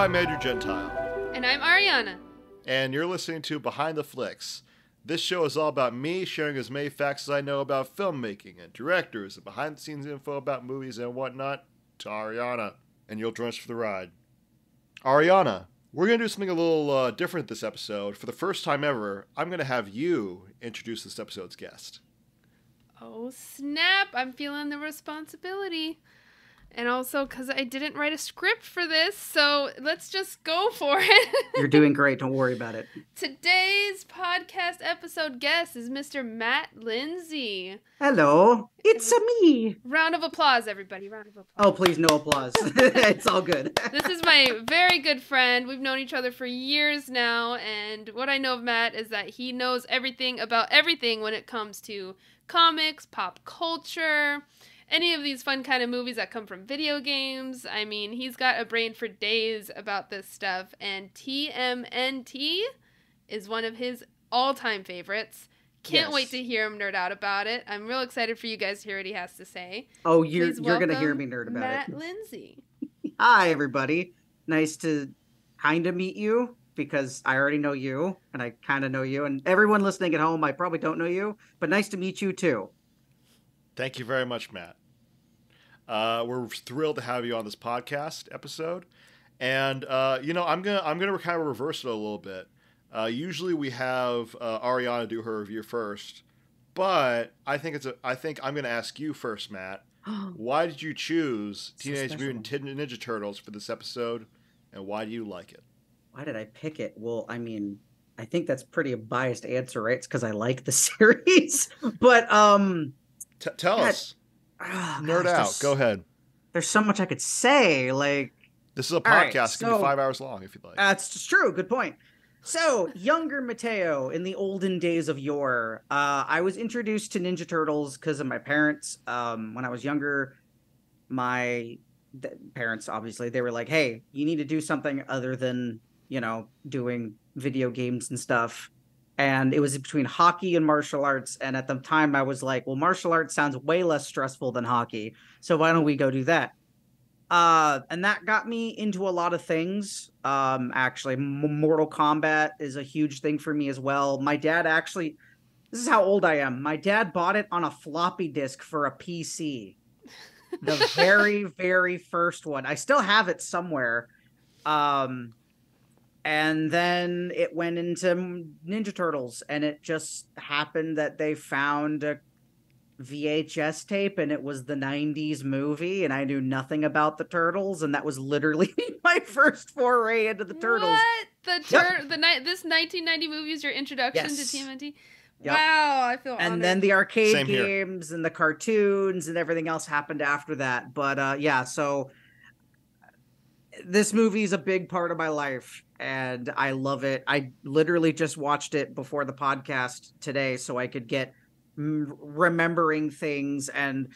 I'm Andrew Gentile. And I'm Arianna. And you're listening to Behind the Flicks. This show is all about me sharing as many facts as I know about filmmaking and directors and behind-the-scenes info about movies and whatnot to Arianna. And you'll join us for the ride. Arianna, we're going to do something a little different this episode. For the first time ever, I'm going to have you introduce this episode's guest. Oh, snap. I'm feeling the responsibility. And also because I didn't write a script for this, so let's just go for it. You're doing great. Don't worry about it. Today's podcast episode guest is Mr. Matt Lindsay. Hello. It's me. Round of applause, everybody. Round of applause. Oh, please, no applause. It's all good. This is my very good friend. We've known each other for years now, and what I know of Matt is that he knows everything about everything when it comes to comics, pop culture, any of these fun kind of movies that come from video games. I mean, he's got a brain for days about this stuff, and TMNT is one of his all-time favorites. Can't wait to hear him nerd out about it. I'm real excited for you guys to hear what he has to say. Oh, you're going to hear me nerd about Matt it. Lindsay. Hi, everybody. Nice to kind of meet you, because I already know you, and I kind of know you. And everyone listening at home, I probably don't know you, but nice to meet you, too. Thank you very much, Matt. We're thrilled to have you on this podcast episode, and I'm gonna kind of reverse it a little bit. Usually we have Arianna do her review first, but I think I'm gonna ask you first, Matt. Why did you choose Teenage Mutant Ninja Turtles for this episode, and why do you like it? Why did I pick it? Well, I mean, I think that's pretty a biased answer, right? It's because I like the series, but tell us. Nerd out. Go ahead. There's so much I could say. Like, this is a podcast. It can be 5 hours long if you'd like. That's just true. Good point. So, younger Mattao in the olden days of yore, I was introduced to Ninja Turtles because of my parents. When I was younger, my parents, obviously, they were like, hey, you need to do something other than, doing video games and stuff. And it was between hockey and martial arts. And at the time, I was like, well, martial arts sounds way less stressful than hockey. So why don't we go do that? And that got me into a lot of things. Actually, Mortal Kombat is a huge thing for me as well. My dad actually, this is how old I am. My dad bought it on a floppy disk for a PC. The very, very first one. I still have it somewhere. And then it went into Ninja Turtles, and it just happened that they found a VHS tape, and it was the 90s movie, and I knew nothing about the Turtles, and that was literally my first foray into the Turtles. What? This 1990 movie is your introduction to TMNT? Yep. Wow, I feel honored. And then the arcade games and the cartoons and everything else happened after that. But so this movie is a big part of my life, and I love it. I literally just watched it before the podcast today so I could get remembering things, and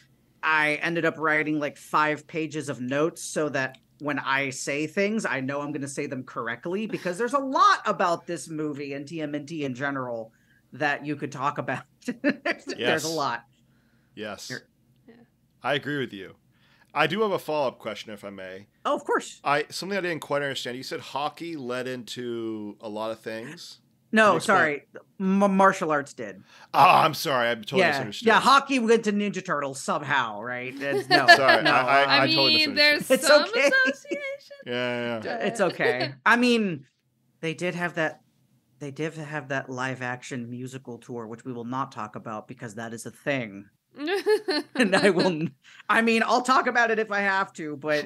I ended up writing like 5 pages of notes so that when I say things, I know I'm going to say them correctly, because there's a lot about this movie and TMNT in general that you could talk about. There's a lot. Yes. I agree with you. I do have a follow-up question, if I may. Oh, of course. Something I didn't quite understand. You said hockey led into a lot No, No, sorry. Martial arts did. Oh, I'm sorry. I totally misunderstood. Yeah, hockey went to Ninja Turtles somehow, right? No. Sorry. No. I totally misunderstood. There's some association. Yeah. It's okay. I mean, they did have that live action musical tour, which we will not talk about because that is a thing. And I'll talk about it if I have to, but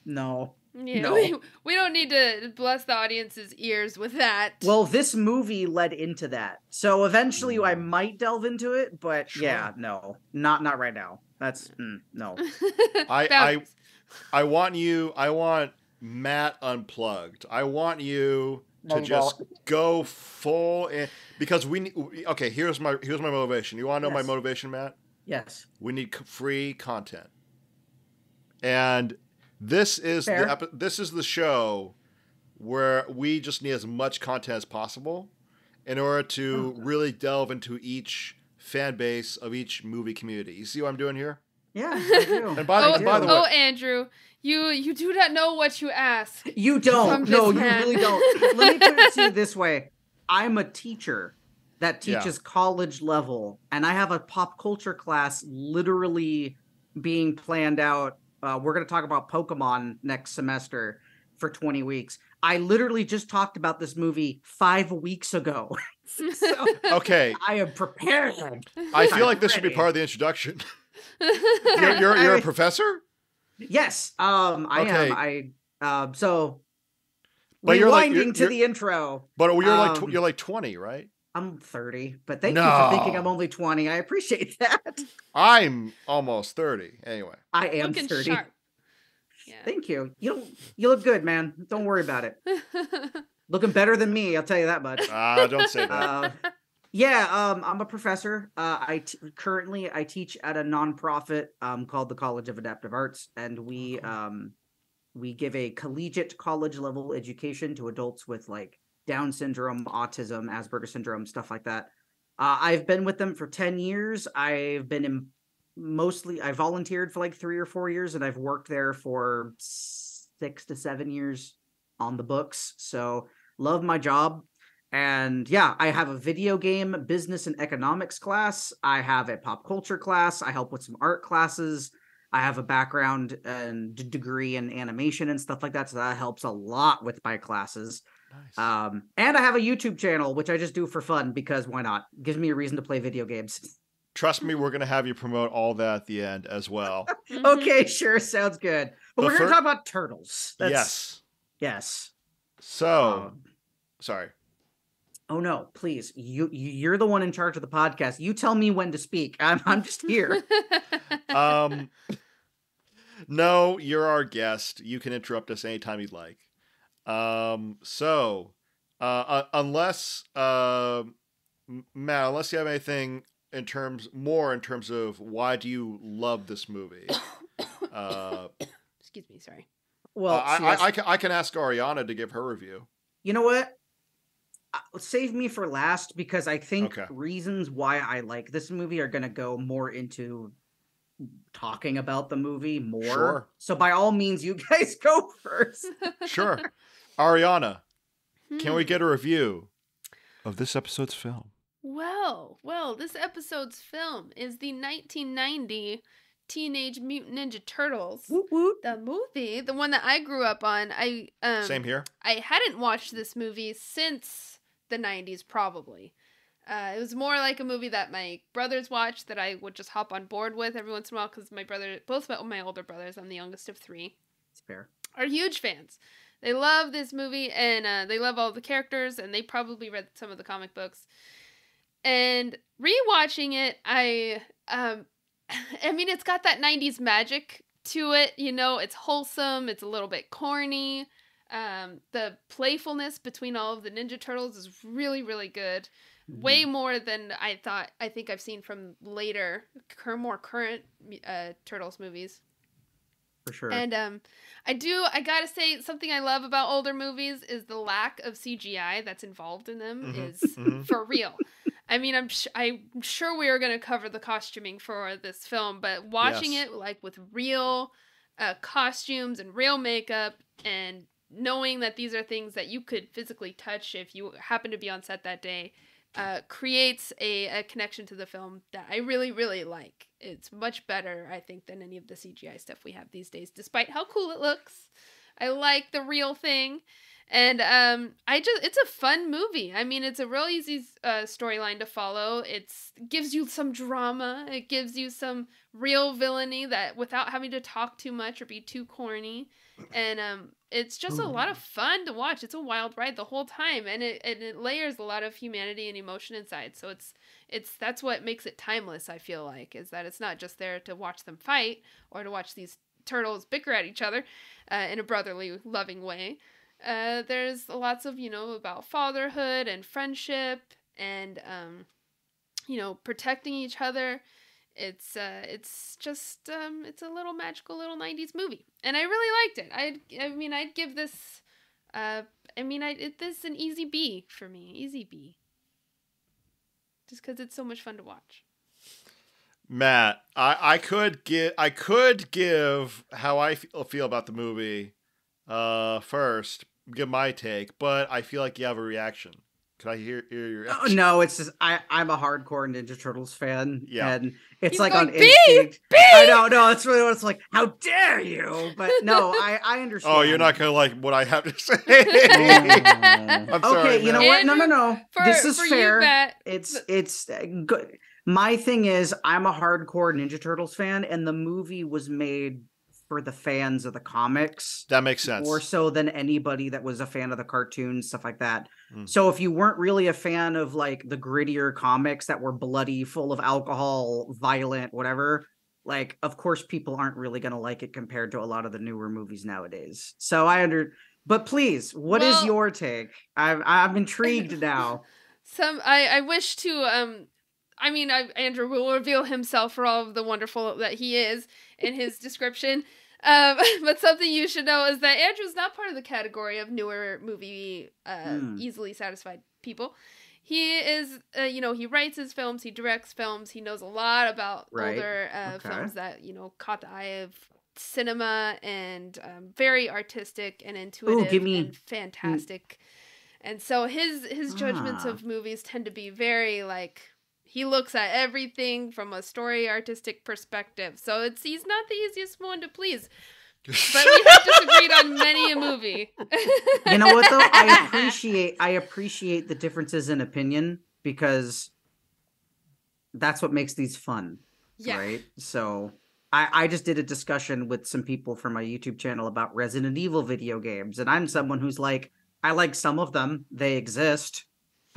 no. Yeah, no. We don't need to bless the audience's ears with that. Well, this movie led into that. So eventually I might delve into it, but no. Not right now. That's no. I want Matt unplugged. I want you to just go full in, because here's my motivation. You want to know my motivation, Matt? Yes. We need free content. And this is the show where we just need as much content as possible in order to really delve into each fan base of each movie community. You see what I'm doing here? Yeah, I do. And by the way, Andrew, you do not know what you ask. You don't. No, you really don't. Let me put it to you this way. I'm a teacher that teaches college level, and I have a pop culture class literally being planned out. We're going to talk about Pokemon next semester for 20 weeks. I literally just talked about this movie 5 weeks ago. So, okay. I am prepared. I feel like this should be part of the introduction. You're a professor? Yes. I am. So but rewinding to the intro. But you're like 20, right? I'm 30, but thank you for thinking I'm only 20. I appreciate that. I'm almost 30. Anyway. I am looking 30. Sharp. Yeah. Thank you. You look good, man. Don't worry about it. Looking better than me, I'll tell you that much. Don't say that. I'm a professor. Currently I teach at a nonprofit called the College of Adaptive Arts, and we give a collegiate college level education to adults with like Down syndrome, autism, Asperger's syndrome, stuff like that. I've been with them for 10 years. I've been I volunteered for like 3 or 4 years, and I've worked there for 6 to 7 years on the books. So love my job. And yeah, I have a video game business and economics class. I have a pop culture class. I help with some art classes. I have a background and degree in animation and stuff like that. So that helps a lot with my classes. Nice. And I have a YouTube channel, which I just do for fun because why not? Gives me a reason to play video games. Trust me, we're going to have you promote all that at the end as well. Okay, sure. Sounds good. But we're going to talk about turtles. Yes. So, sorry. Oh no, please. You're the one in charge of the podcast. You tell me when to speak. I'm just here. No, you're our guest. You can interrupt us anytime you'd like. Unless Matt, unless you have anything in terms of why do you love this movie? Excuse me, sorry. Well, I can ask Arianna to give her review. You know what? Save me for last, because I think reasons why I like this movie are going to go more into talking about the movie more. Sure. So by all means, you guys go first. Sure. Arianna, can we get a review of this episode's film? Well, this episode's film is the 1990 Teenage Mutant Ninja Turtles. Woot woot. The movie, the one that I grew up on. Same here. I hadn't watched this movie since the 90s, probably. It was more like a movie that my brothers watched that I would just hop on board with every once in a while, because both my older brothers, I'm the youngest of 3. It's fair. Are huge fans. They love this movie, and they love all the characters, and they probably read some of the comic books. And rewatching it, I mean, it's got that 90s magic to it, you know, it's wholesome, it's a little bit corny. The playfulness between all of the Ninja Turtles is really, really good. Mm-hmm. Way more than I think I've seen from later, more current Turtles movies. For sure. And I gotta say, something I love about older movies is the lack of CGI that's involved in them is for real. I mean, I'm sure we are going to cover the costuming for this film, but watching it like with real costumes and real makeup, and knowing that these are things that you could physically touch if you happen to be on set that day, creates a connection to the film that I really, really like. It's much better, I think, than any of the CGI stuff we have these days, despite how cool it looks. I like the real thing. And it's a fun movie. I mean, it's a real easy storyline to follow. It gives you some drama. It gives you some real villainy that without having to talk too much or be too corny. And it's just a lot of fun to watch. It's a wild ride the whole time, and it layers a lot of humanity and emotion inside. So that's what makes it timeless, I feel like, is that it's not just there to watch them fight or to watch these turtles bicker at each other in a brotherly, loving way. There's lots of, about fatherhood and friendship and, protecting each other. It's just, it's a little magical little 90s movie. And I really liked it. I'd give this, this is an easy B for me. Easy B. Just because it's so much fun to watch. Matt, I could give how I feel about the movie first, give my take, but I feel like you have a reaction. Can I hear your Oh, reaction? no, it's just I'm a hardcore Ninja Turtles fan, Yeah. and it's He's like going, on "B! instinct. B!" I know, no, it's really what it's like. How dare you? But no, I understand. Oh, you're not gonna like what I have to say. Oh. I'm sorry, Okay, you know man. what? No, Andrew, no. This is for fair. you, Matt, It's good. My thing is, I'm a hardcore Ninja Turtles fan, and the movie was made for the fans of the comics That makes sense. more so than anybody that was a fan of the cartoons, stuff like that. Mm. So if you weren't really a fan of like the grittier comics that were bloody, full of alcohol, violent, whatever, like of course people aren't really going to like it compared to a lot of the newer movies nowadays. So but please, what is Well- your take? I'm intrigued now. I wish to Andrew will reveal himself for all of the wonderful that he is in his description. But something you should know is that Andrew's not part of the category of newer movie easily satisfied people. He is, he writes his films, he directs films, he knows a lot about older films that, caught the eye of cinema, and very artistic and intuitive and fantastic. And so his judgments of movies tend to be very like, he looks at everything from a story artistic perspective. So he's not the easiest one to please. But we have disagreed on many a movie. You know what though? I appreciate the differences in opinion, because that's what makes these fun. Yeah. Right? So I just did a discussion with some people from my YouTube channel about Resident Evil video games, and I'm someone who's like, I like some of them, they exist.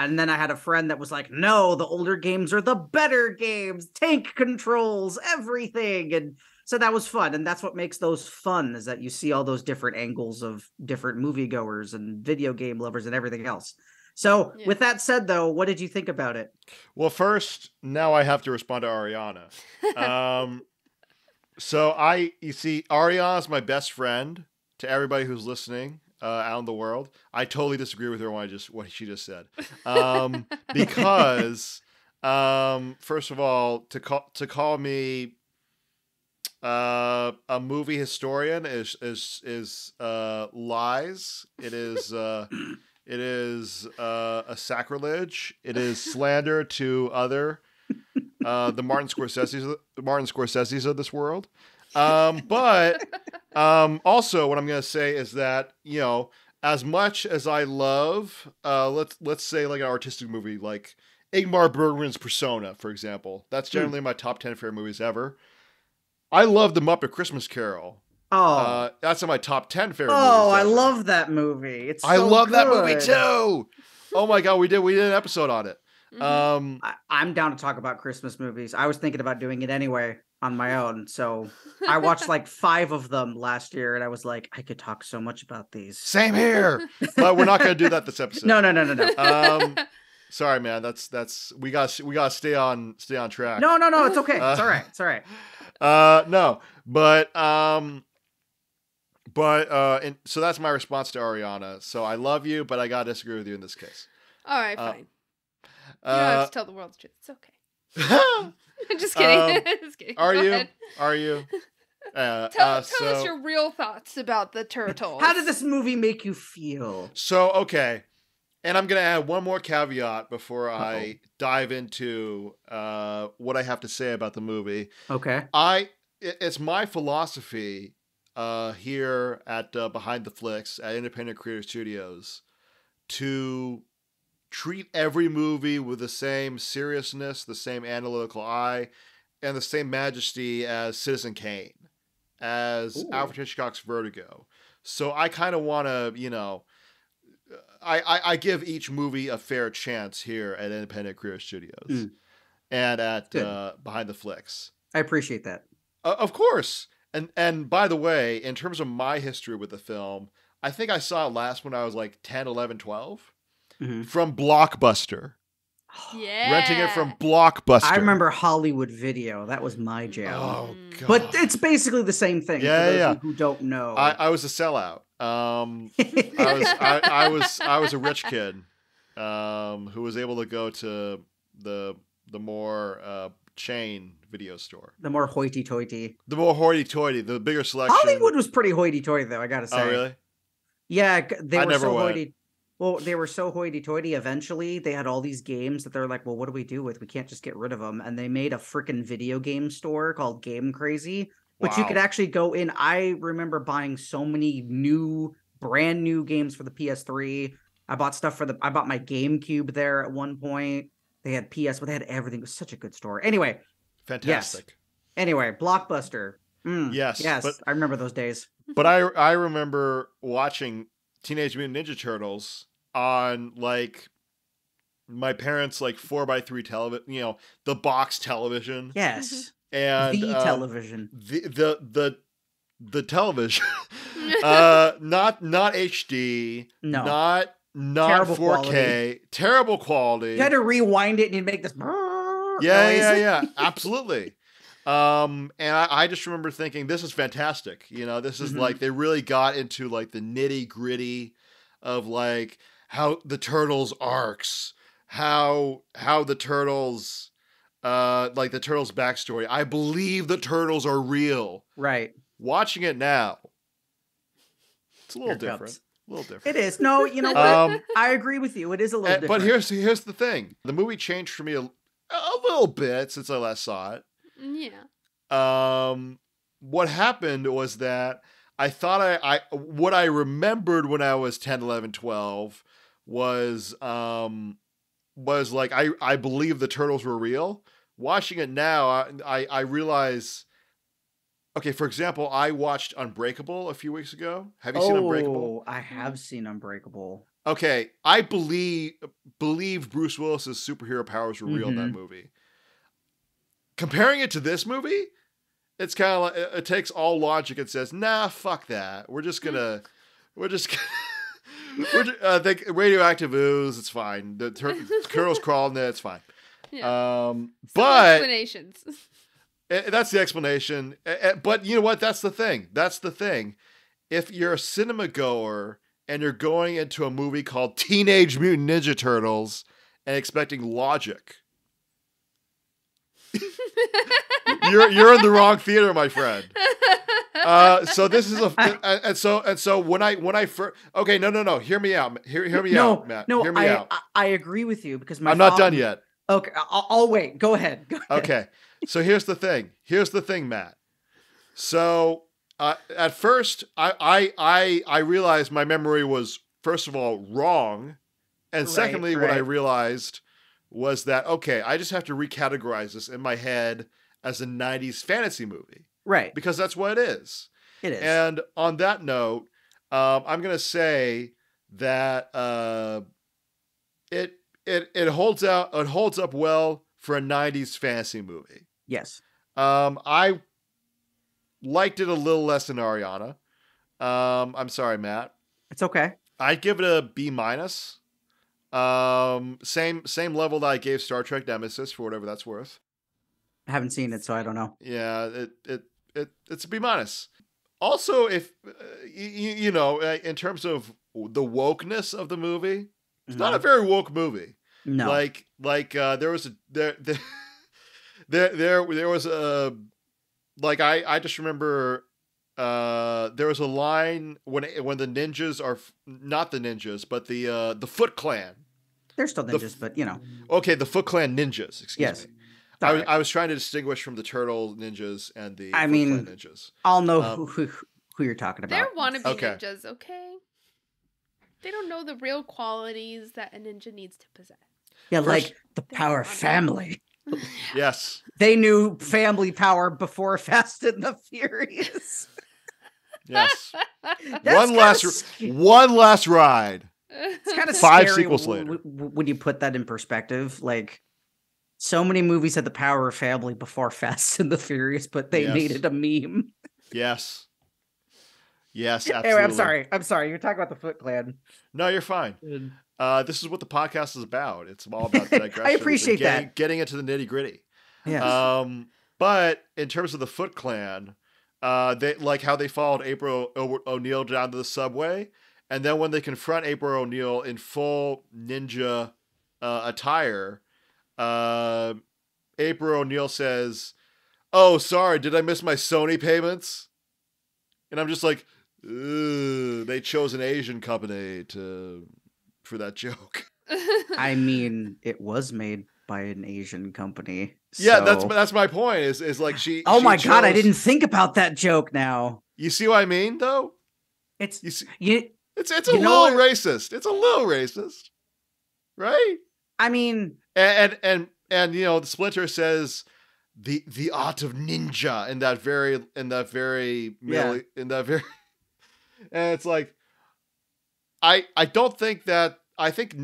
And then I had a friend that was like, no, the older games are the better games, tank controls, everything. And so that was fun. And that's what makes those fun, is that you see all those different angles of different moviegoers and video game lovers and everything else. So with that said, though, what did you think about it? Well, first, now I have to respond to Arianna. You see, Ariana's my best friend. To everybody who's listening out in the world, I totally disagree with her on what she just said. Because first of all, to call me a movie historian is lies. It is a sacrilege. It is slander to other the Martin Scorsese's of this world. But also what I'm going to say is that, as much as I love, let's say like an artistic movie, like Ingmar Bergman's Persona, for example, that's generally my top 10 favorite movies ever. I love The Muppet Christmas Carol. Oh, that's in my top 10 favorite movies. Oh, I ever. love that movie. I love that movie too. Oh my God, we did an episode on it. Mm-hmm. I'm down to talk about Christmas movies. I was thinking about doing it anyway on my own. So I watched like 5 of them last year, and I was like, I could talk so much about these. Same here, but we're not going to do that this episode. No. Sorry, man. That's we got to stay on track. No. It's okay. It's all right. It's all right. No, so that's my response to Ariana. So I love you, but I gotta disagree with you in this case. All right, fine. You don't have to tell the world the truth. It's okay. Just kidding. Just kidding. Are Go you? ahead. Are you? Tell us your real thoughts about the turtles. How did this movie make you feel? So, okay. And I'm going to add one more caveat before I dive into what I have to say about the movie. Okay. It's my philosophy here at Behind the Flicks at Independent Creator Studios to treat every movie with the same seriousness, the same analytical eye, and the same majesty as Citizen Kane, as Alfred Hitchcock's Vertigo. So I kind of want to, I give each movie a fair chance here at Independent Creator Studios and at Behind the Flicks. I appreciate that. Of course. And by the way, in terms of my history with the film, I think I saw it last when I was like 10, 11, 12 from Blockbuster. Yeah. Renting it from Blockbuster. I remember Hollywood Video. That was my jam. Oh, God. But it's basically the same thing. Yeah, for those who don't know. I was a sellout. I was a rich kid who was able to go to the more chain video store. The more hoity-toity. The more hoity-toity, the bigger selection. Hollywood was pretty hoity-toity, though, I gotta say. Oh, really? Yeah, they I were never so went. hoity. Well, they were so hoity-toity. Eventually, they had all these games that they're like, well, what do we do with? We can't just get rid of them. And they made a freaking video game store called Game Crazy, which you could Wow. actually go in. I remember buying so many brand new games for the PS3. I bought stuff I bought my GameCube there at one point. They had PS, but they had everything. It was such a good store. Anyway, Fantastic. Anyway, Blockbuster. Yes, Yes, I remember those days. But I remember watching Teenage Mutant Ninja Turtles on like my parents' like 4x3 television, the box television. Yes. And The television. The television. Not HD. No. Not Terrible 4K. quality. Terrible quality. You had to rewind it and you'd make this Yeah. Absolutely. And I just remember thinking, this is fantastic. This is like, they really got into like the nitty gritty of like how the Turtles arcs, how the Turtles, like the Turtles backstory. I believe the Turtles are real. Right. Watching it now, it's a little Here it different. comes. A little different. It is. No, you know what? I agree with you. It is a little different. But here's the thing. The movie changed for me a little bit since I last saw it. Yeah. What happened was that I thought what I remembered when I was 10, 11, 12 was like, I believe the Turtles were real. Watching it now, I realize, okay, for example, I watched Unbreakable a few weeks ago. Have you seen Unbreakable? I have seen Unbreakable. Okay, I believe Bruce Willis's superhero powers were real in that movie. Comparing it to this movie, it's kind of like, it takes all logic and says, nah, fuck that. We're just think radioactive ooze, it's fine. The turtles crawling there, it's fine. Yeah. But explanations. That's the explanation. But you know what? That's the thing. If you're a cinema goer and you're going into a movie called Teenage Mutant Ninja Turtles and expecting logic, you're in the wrong theater, my friend. So this is and so when I first, okay, no, hear me out. Hear me out, Matt. No, hear me out. I agree with you because I'm not done yet. Okay, I'll wait. Go ahead. Okay, so here's the thing, Matt. So at first, I realized my memory was, first of all, wrong, and secondly, what I realized was that, okay, I just have to recategorize this in my head as a 90s fantasy movie. Right. Because that's what it is. It is. And on that note, I'm going to say that it holds up well for a 90s fantasy movie. Yes. I liked it a little less than Arianna. I'm sorry, Matt. It's okay. I'd give it a B-. Same level that I gave Star Trek Nemesis, for whatever that's worth. I haven't seen it, so I don't know. Yeah, it's a B-. Also, if in terms of the wokeness of the movie, it's not a very woke movie. No, there was a like I just remember there was a line when the ninjas are not the ninjas, but the Foot Clan. They're still ninjas, but Okay, the Foot Clan ninjas. Excuse me. Right. I was trying to distinguish from the Turtle ninjas and the Foot Clan ninjas. I'll know who you're talking about. They're wannabe ninjas, okay? They don't know the real qualities that a ninja needs to possess. Yeah, like the power family. Yes. They knew family power before Fast and the Furious. Yes. One last ride. It's kind of 5 scary sequels later. When you put that in perspective. Like, so many movies had the power of family before Fast and the Furious, but they made it a meme. Yes. Yes, absolutely. Anyway, I'm sorry. You're talking about the Foot Clan. No, you're fine. This is what the podcast is about. It's all about digression. I appreciate that. Getting into the nitty gritty. Yes. But in terms of the Foot Clan, they like how they followed April O'Neil down to the subway, and then when they confront April O'Neil in full ninja attire, April O'Neil says, "Oh, sorry, did I miss my Sony payments?" And I'm just like, "Ugh, they chose an Asian company for that joke." I mean, it was made by an Asian company. Yeah, So... that's my point. Is like Oh she my God, I chose- didn't think about that joke now. You see what I mean, though? It's You see, you. it's a You know little what? racist. It's a little racist, right? I mean, And you know, the Splinter says the art of ninja in that very Yeah. in that very and it's like I don't think that I think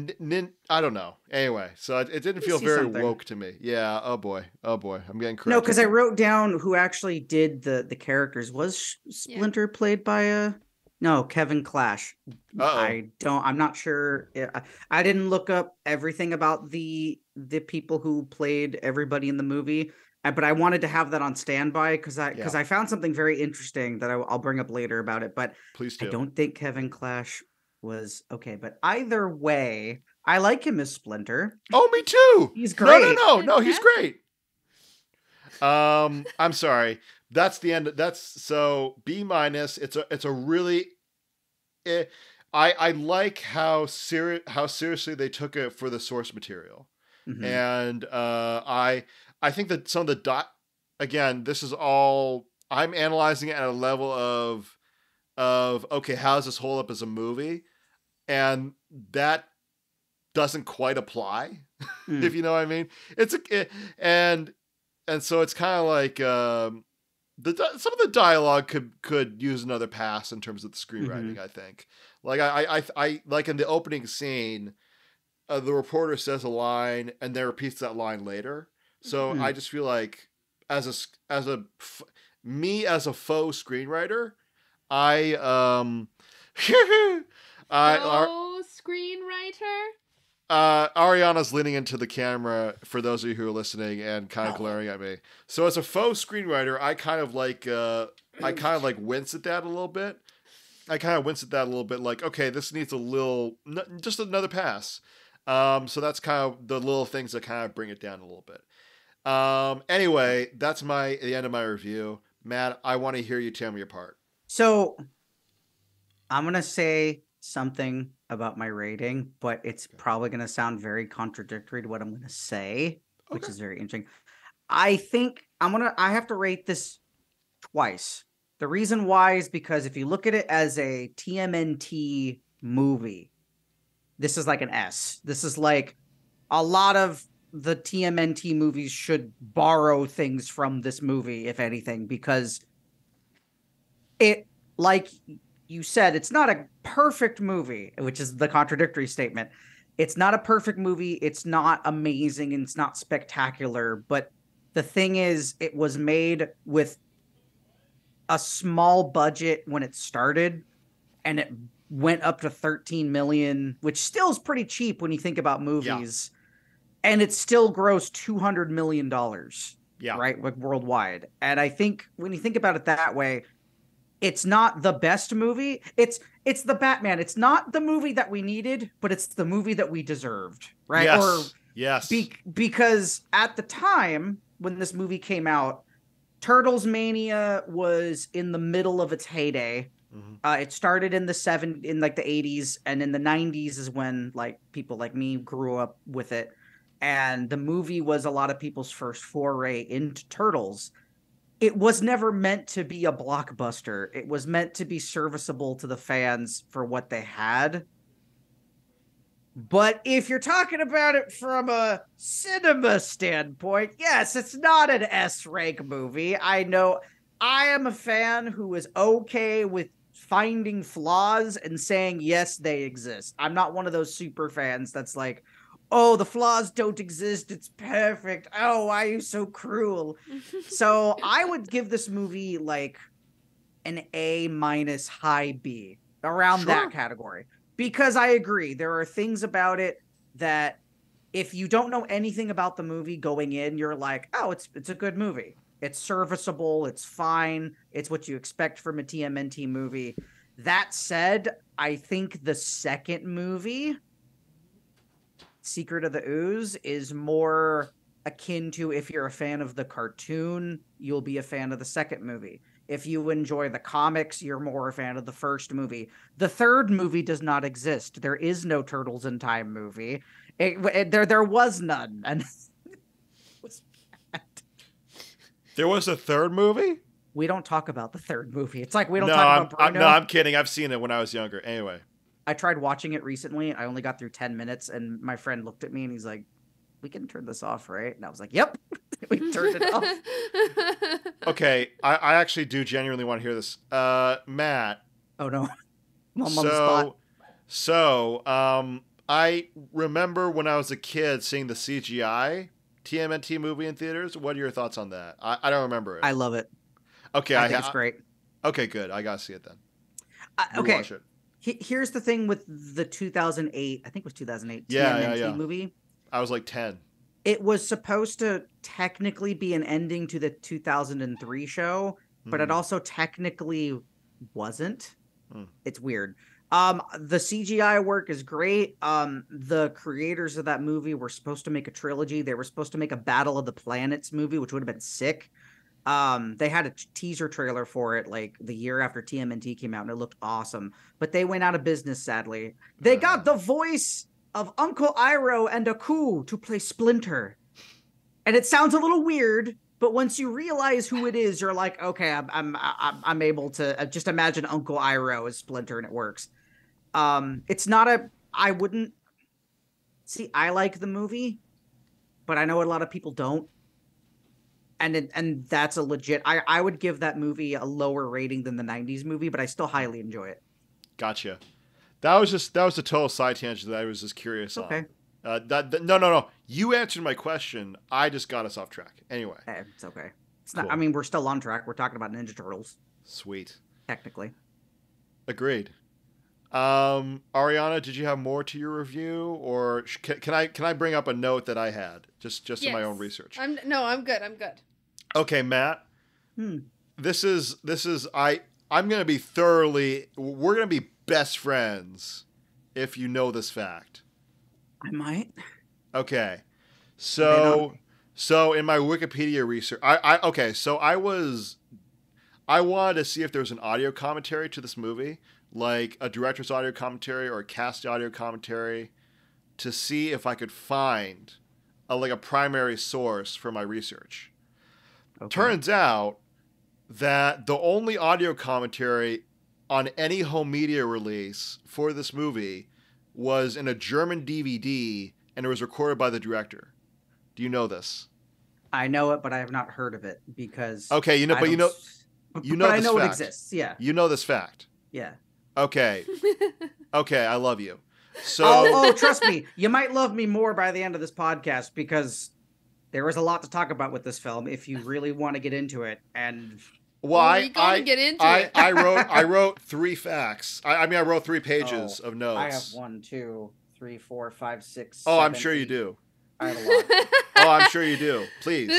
I don't know. Anyway, so it didn't feel see very something. woke to me. Yeah. Oh boy. I'm getting corrected. no, because I wrote down who actually did the characters. Was Splinter played by Kevin Clash? Uh-oh. I'm not sure. I didn't look up everything about the people who played everybody in the movie, but I wanted to have that on standby because I found something very interesting that I'll bring up later about it. But Please do. I don't think Kevin Clash was okay. But either way, I like him as Splinter. Oh, me too. He's great. No, he's great. I'm sorry. That's the end. That's so B-. It's a really. I like how seriously they took it for the source material, Mhm. and I think that some of the again, this is all I'm analyzing it at a level of okay, how does this hold up as a movie, and that doesn't quite apply, if you know what I mean. And so it's kind of like some of the dialogue could use another pass in terms of the screenwriting. I think, like I like in the opening scene, the reporter says a line and then repeats that line later. So I just feel like as a faux screenwriter, Screenwriter. Ariana's leaning into the camera for those of you who are listening and kind of glaring at me. So as a faux screenwriter, I kind of like wince at that a little bit. Like, okay, this needs just another pass. So that's kind of the little things that kind of bring it down a little bit. Anyway, that's the end of my review. Matt, I want to hear you tear me apart. So I'm going to say something about my rating, but it's probably going to sound very contradictory to what I'm going to say, which is very interesting. I think I have to rate this twice. The reason why is because if you look at it as a TMNT movie, this is like an S. This is like a lot of the TMNT movies should borrow things from this movie, if anything, because it, like you said, it's not a perfect movie, which is the contradictory statement. It's not a perfect movie. It's not amazing and it's not spectacular. But the thing is, it was made with a small budget when it started, and it went up to 13 million, which still is pretty cheap when you think about movies. Yeah. And it still grossed $200 million. Yeah. Right? Like worldwide. And I think when you think about it that way, it's not the best movie. It's the Batman. It's not the movie that we needed, but it's the movie that we deserved, right? Yes. Because at the time when this movie came out, Turtles Mania was in the middle of its heyday. Mm-hmm. It started in the 80s, and in the 90s is when like people like me grew up with it. And the movie was a lot of people's first foray into Turtles. It was never meant to be a blockbuster. It was meant to be serviceable to the fans for what they had. But if you're talking about it from a cinema standpoint, yes, it's not an S-rank movie. I know I am a fan who is okay with finding flaws and saying, yes, they exist. I'm not one of those super fans that's like, oh, the flaws don't exist. It's perfect. Oh, why are you so cruel? So I would give this movie like an A- high B, around that category. Because I agree, there are things about it that if you don't know anything about the movie going in, you're like, oh, it's a good movie. It's serviceable. It's fine. It's what you expect from a TMNT movie. That said, I think the second movie, Secret of the Ooze, is more akin to if you're a fan of the cartoon, you'll be a fan of the second movie. If you enjoy the comics, you're more a fan of the first movie. The third movie does not exist. There is no Turtles in Time movie. There was none. And it was bad. There was a third movie? We don't talk about the third movie. It's like we don't talk about Bruno. No, I'm kidding. I've seen it when I was younger. Anyway. I tried watching it recently. I only got through 10 minutes, and my friend looked at me and he's like, we can turn this off, right? And I was like, yep. We turned it off. Okay, I actually do genuinely want to hear this. Matt. Oh, no. I'm on the spot. So, I remember when I was a kid seeing the CGI TMNT movie in theaters. What are your thoughts on that? I don't remember it. I love it. Okay, I think it's great. Okay, good. I gotta see it then. Okay. Watch it. Here's the thing with the 2008, I think it was 2008 TMNT movie. I was like 10. It was supposed to technically be an ending to the 2003 show, but it also technically wasn't. It's weird. The CGI work is great. The creators of that movie were supposed to make a trilogy. They were supposed to make a Battle of the Planets movie, which would have been sick. They had a teaser trailer for it like the year after TMNT came out, and it looked awesome. But they went out of business, sadly. They got the voice of Uncle Iroh and Aku to play Splinter. And it sounds a little weird, but once you realize who it is, you're like, okay, I'm able to just imagine Uncle Iroh as Splinter, and it works. It's not I wouldn't see. I like the movie, but I know a lot of people don't. And that's a legit. I would give that movie a lower rating than the 90s movie, but I still highly enjoy it. Gotcha. That was a total side tangent that I was just curious on. No. You answered my question. I just got us off track. Anyway. It's okay. It's not. I mean, we're still on track. We're talking about Ninja Turtles. Sweet. Technically. Agreed. Arianna, did you have more to your review, or can I bring up a note that I had just in my own research? I'm good. I'm good. Okay, Matt. This is I'm gonna be we're gonna be best friends if you know this fact. I might. Okay. So in my Wikipedia research, I wanted to see if there was an audio commentary to this movie, like a director's audio commentary or a cast audio commentary, to see if I could find a primary source for my research. Okay. Turns out that the only audio commentary on any home media release for this movie was in a German DVD, and it was recorded by the director. Do you know this? I know it, but I have not heard of it because. Okay, you know I know it exists. Yeah. You know this fact. Yeah. Okay. Okay, I love you. So. Trust me, you might love me more by the end of this podcast because there was a lot to talk about with this film. If you really want to get into it, and. Well, I wrote 3 facts. I wrote 3 pages of notes. I have 1, 2, 3, 4, 5, 6. Oh, 7, I'm sure 8. You do. I have a lot. Oh, I'm sure you do. Please.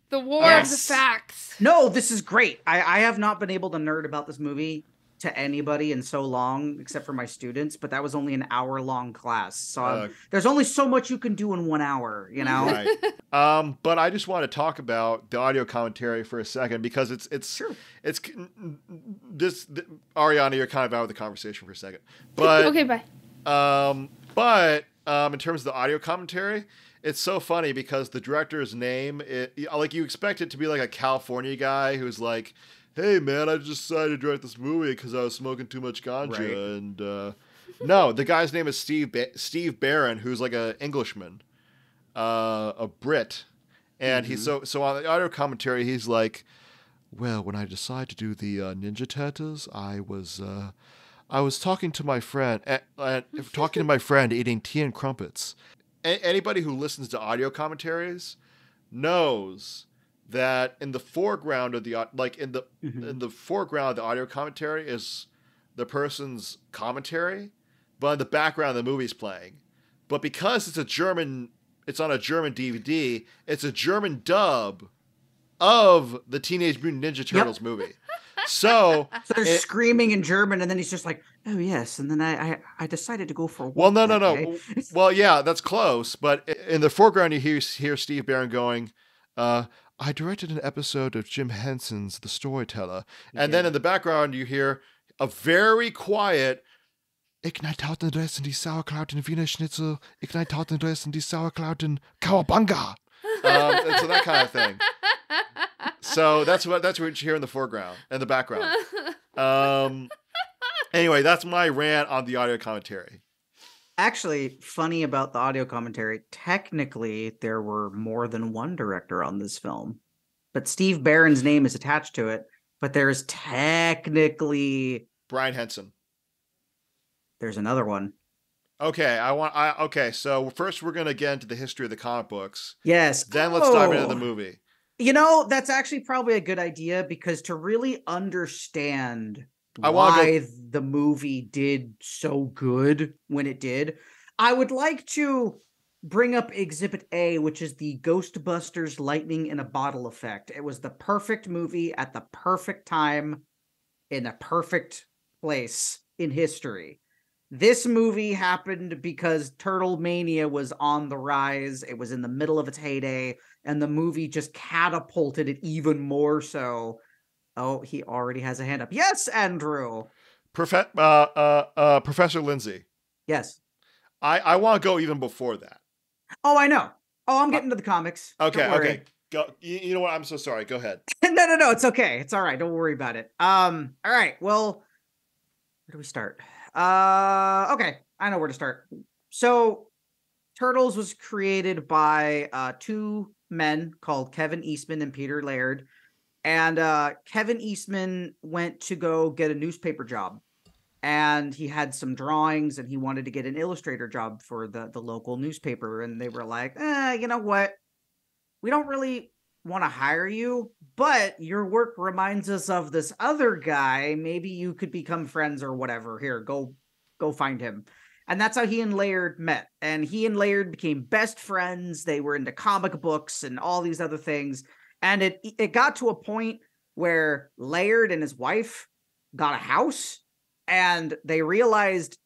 The war of the facts. No, this is great. I have not been able to nerd about this movie to anybody in so long, except for my students, but that was only an hour-long class. So there's only so much you can do in 1 hour, you know? Right. But I just want to talk about the audio commentary for a second, because it's sure. It's this Arianna, you're kind of out of the conversation for a second. But okay, bye. But in terms of the audio commentary, it's so funny because the director's name, you expect it to be like a California guy who's like, hey man, I just decided to direct this movie because I was smoking too much ganja. Right. And no, the guy's name is Steve Barron, who's like an Englishman, a Brit, and he's so on the audio commentary, he's like, well, when I decided to do the Ninja Turtles, I was talking to my friend, eating tea and crumpets. Anybody who listens to audio commentaries knows that in the foreground of the in the foreground of the audio commentary is the person's commentary, but in the background the movie's playing. But because it's on a German DVD, it's a German dub of the Teenage Mutant Ninja Turtles movie. So they're screaming in German, and then he's just like, "Oh yes," and then I decided to go for a walk. Well, no. day. Well, yeah, that's close. But in the foreground, you hear Steve Barron going, "I directed an episode of Jim Henson's The Storyteller," and then in the background, you hear a very quiet. Ich tauten Dress in die Sauerkraut in Wiener Schnitzel. Ich tauten Dress in die Sauerkraut in Cowabunga. And so that kind of thing. So that's what you hear in the foreground and the background. Anyway, that's my rant on the audio commentary. Actually, funny about the audio commentary, technically there were more than one director on this film. But Steve Barron's name is attached to it, but there's technically Brian Henson. There's another one. Okay, okay, so first we're going to get into the history of the comic books. Yes. Then let's dive into the movie. You know, that's actually probably a good idea, because to really understand why the movie did so good when it did, I would like to bring up Exhibit A, which is the Ghostbusters Lightning in a Bottle effect. It was the perfect movie at the perfect time in a perfect place in history. This movie happened because Turtle Mania was on the rise. It was in the middle of its heyday, and the movie just catapulted it even more so. Oh, he already has a hand up. Yes, Andrew. Professor Lindsay. Yes. I want to go even before that. Oh, I know. Oh, I'm getting to the comics. Okay. Go. You know what? I'm so sorry. Go ahead. No. It's okay. It's all right. Don't worry about it. All right. Well, where do we start? Okay. I know where to start. So, Turtles was created by two men called Kevin Eastman and Peter Laird. And Kevin Eastman went to go get a newspaper job, and he had some drawings, and he wanted to get an illustrator job for the local newspaper. And they were like, you know what? We don't really want to hire you, but your work reminds us of this other guy. Maybe you could become friends or whatever. Here, go find him. And that's how he and Laird met. And he and Laird became best friends. They were into comic books and all these other things. And it got to a point where Laird and his wife got a house, and they realized,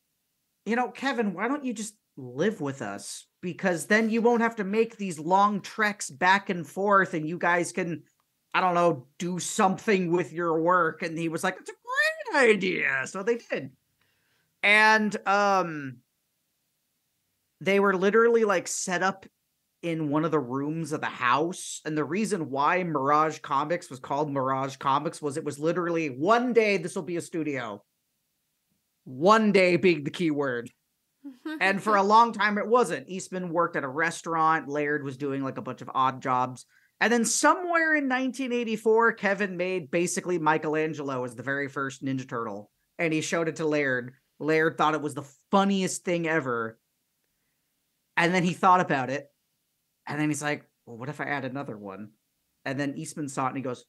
you know, Kevin, why don't you just live with us? Because then you won't have to make these long treks back and forth, and you guys can, I don't know, do something with your work. And he was like, it's a great idea. So they did. And they were literally like set up in one of the rooms of the house. And the reason why Mirage Comics was called Mirage Comics was it was literally one day this will be a studio. One day being the key word. And for a long time it wasn't. Eastman worked at a restaurant. Laird was doing like a bunch of odd jobs. And then somewhere in 1984, Kevin made basically Michelangelo as the very first Ninja Turtle. And he showed it to Laird. Laird thought it was the funniest thing ever. And then he thought about it. And then he's like, well, what if I add another one? And then Eastman saw it and he goes,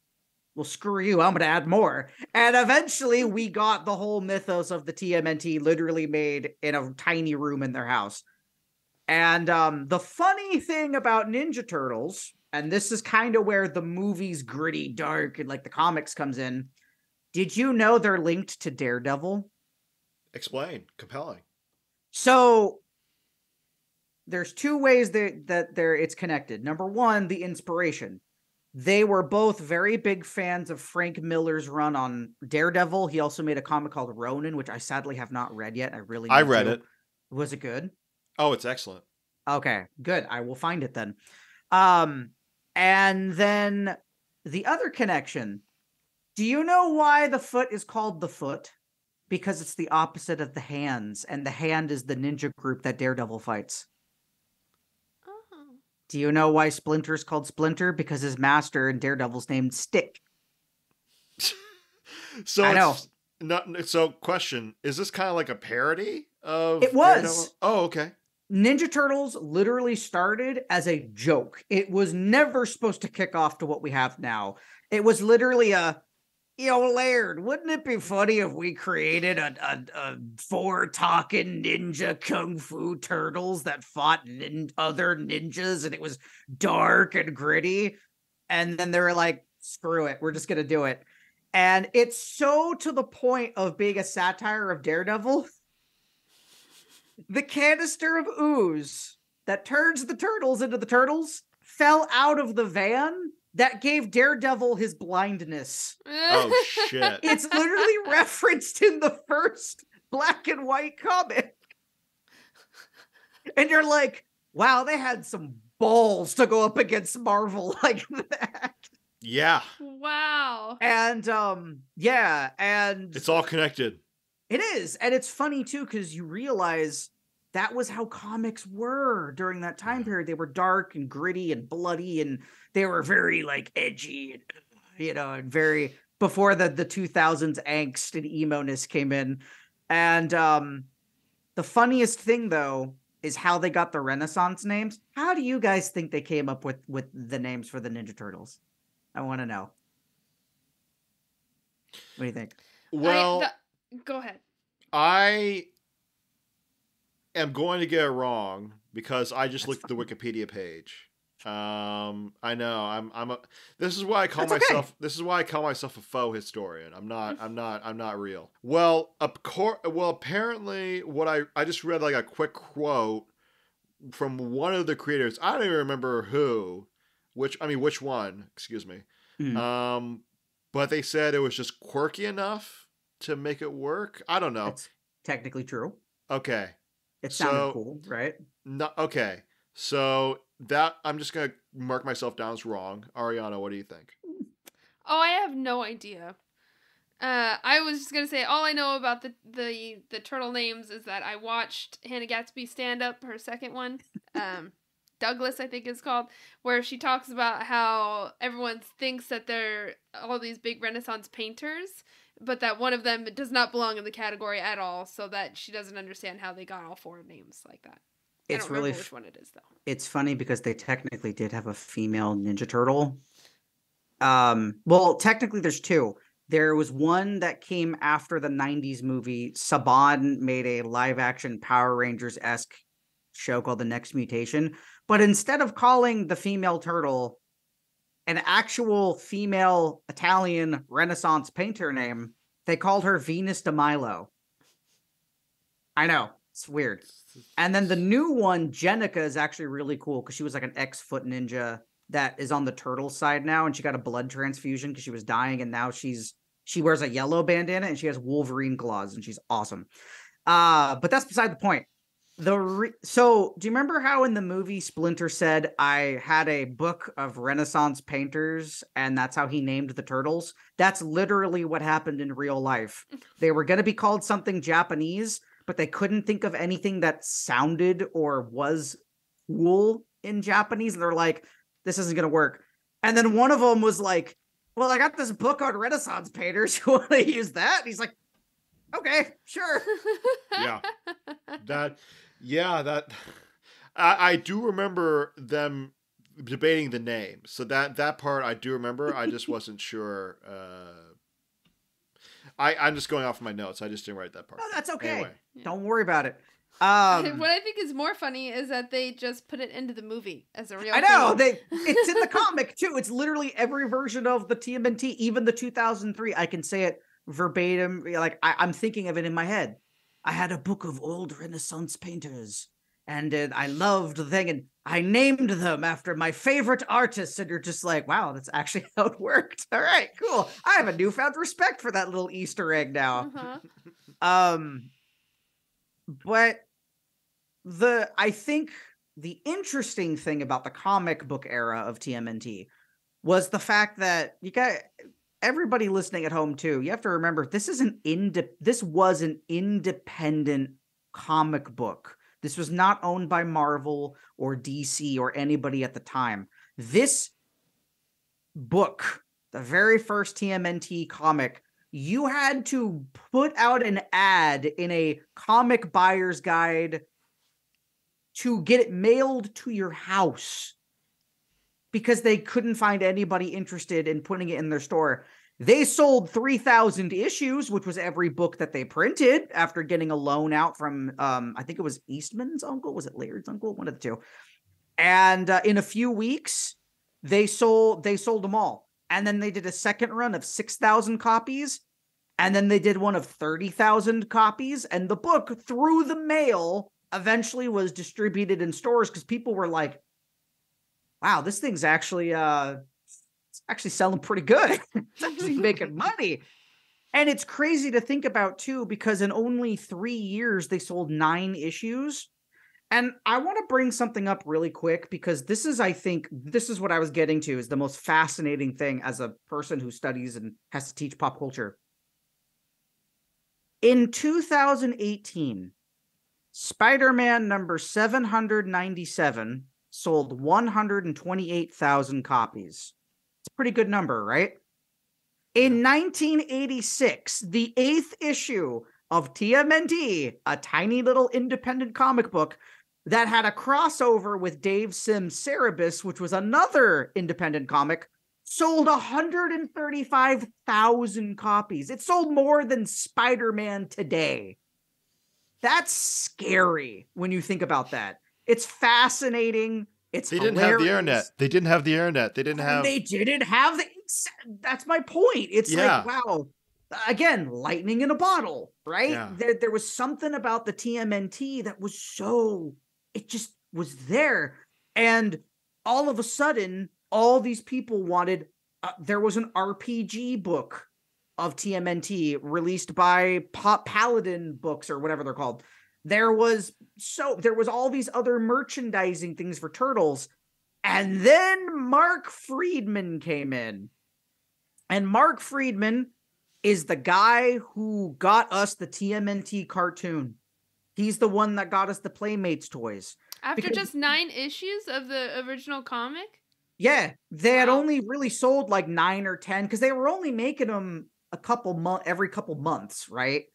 well, screw you, I'm going to add more. And eventually we got the whole mythos of the TMNT literally made in a tiny room in their house. And the funny thing about Ninja Turtles, and this is kind of where the movie's gritty, dark, and like the comics comes in. Did you know they're linked to Daredevil? Explain. Compelling. So there's two ways that it's connected. Number one, the inspiration. They were both very big fans of Frank Miller's run on Daredevil. He also made a comic called Ronin, which I sadly have not read yet. I read it. Was it good? Oh, it's excellent. Okay, good. I will find it then. And then the other connection. Do you know why the foot is called the foot? Because it's the opposite of the hands, and the hand is the ninja group that Daredevil fights. Do you know why Splinter's called Splinter? Because his master in Daredevil's named Stick. So I know. So, question: is this kind of like a parody of? It was. Daredevil? Oh, okay. Ninja Turtles literally started as a joke. It was never supposed to kick off to what we have now. It was literally a, Laird, wouldn't it be funny if we created a 4 talking ninja kung fu turtles that fought other ninjas, and it was dark and gritty? And then they were like, screw it, we're just going to do it. And it's so to the point of being a satire of Daredevil. The canister of ooze that turns the turtles into the turtles fell out of the van that gave Daredevil his blindness. Oh, shit. It's literally referenced in the first black and white comic. And you're like, wow, they had some balls to go up against Marvel like that. Yeah. Wow. And yeah, and It's all connected. it is. And it's funny too, because you realize that was how comics were during that time period. They were dark and gritty and bloody, and they were very like edgy, and, and very before the 2000s angst and emo-ness came in. And the funniest thing though is how they got the Renaissance names. How do you guys think they came up with the names for the Ninja Turtles? I want to know. What do you think? Well, go ahead. I am going to get it wrong because I just looked at the Wikipedia page. I know this is why I call myself okay. This is why I call myself a faux historian. I'm not real. Well, apparently what I just read like a quick quote from one of the creators. I don't even remember which one, excuse me. Mm. But they said it was just quirky enough to make it work. I don't know. That's technically true. Okay. It sounded cool, right? No, okay. So that I'm just gonna mark myself down as wrong. Arianna, what do you think? Oh, I have no idea. I was just gonna say all I know about the turtle names is that I watched Hannah Gatsby stand up, her second one. Douglas, I think it's called, where she talks about how everyone thinks that they're all these big Renaissance painters, but that one of them does not belong in the category at all, so that she doesn't understand how they got all four names like that. I don't remember which one it is, though. It's funny because they technically did have a female Ninja Turtle. Well, technically there's two. There was one that came after the 90s movie. Saban made a live-action Power Rangers-esque show called The Next Mutation. But instead of calling the female turtle an actual female Italian Renaissance painter name, they called her Venus de Milo. I know. It's weird. And then the new one, Jenica, is actually really cool because she was like an ex-foot ninja that is on the turtle side now, and she got a blood transfusion because she was dying, and now she wears a yellow bandana and she has Wolverine claws, and she's awesome. But that's beside the point. So do you remember how in the movie Splinter said I had a book of Renaissance painters and that's how he named the turtles? That's literally what happened in real life. They were going to be called something Japanese, but they couldn't think of anything that sounded or was cool in Japanese. They're like, this isn't going to work. And then one of them was like, well, I got this book on Renaissance painters. You want to use that? And he's like, okay, sure. I do remember them debating the name. So that part I do remember. I just wasn't sure. I'm just going off my notes. I just didn't write that part. Oh, that's okay. Anyway. Don't worry about it. What I think is more funny is that they just put it into the movie as a real I know. thing. It's in the comic, too. It's literally every version of the TMNT, even the 2003. I can say it verbatim. Like, I'm thinking of it in my head. I had a book of old Renaissance painters, and I loved the thing, and I named them after my favorite artists. And you're just like, wow, that's actually how it worked. All right, cool. I have a newfound respect for that little Easter egg now. But I think the interesting thing about the comic book era of TMNT was the fact that you got everybody listening at home too. You have to remember this was an independent comic book. This was not owned by Marvel or DC or anybody at the time. This book, the very first TMNT comic, you had to put out an ad in a comic buyer's guide to get it mailed to your house because they couldn't find anybody interested in putting it in their store. They sold 3,000 issues, which was every book that they printed after getting a loan out from, I think it was Eastman's uncle. Was it Laird's uncle? One of the two. And in a few weeks, they sold them all. And then they did a second run of 6,000 copies. And then they did one of 30,000 copies. And the book, through the mail, eventually was distributed in stores because people were like, wow, this thing's actually selling pretty good. It's actually making money. And it's crazy to think about, too, because in only 3 years, they sold 9 issues. And I want to bring something up really quick because this is, I think, this is what I was getting to, is the most fascinating thing as a person who studies and has to teach pop culture. In 2018, Spider-Man number 797 sold 128,000 copies. It's a pretty good number, right? In 1986, the 8th issue of TMNT, a tiny little independent comic book that had a crossover with Dave Sim's Cerebus, which was another independent comic, sold 135,000 copies. It sold more than Spider-Man today. That's scary when you think about that. It's fascinating. It's They didn't have the internet. They didn't have the internet. They didn't have the... That's my point. It's like, wow. Again, lightning in a bottle, right? Yeah. There was something about the TMNT that was so... It just was there. And all of a sudden, all these people wanted... there was an RPG book of TMNT released by Paladin Books or whatever they're called. There was all these other merchandising things for Turtles. And then Mark Friedman came in. And Mark Friedman is the guy who got us the TMNT cartoon. He's the one that got us the Playmates toys. After just 9 issues of the original comic? Yeah, they had only really sold like 9 or 10 because they were only making them every couple months, right?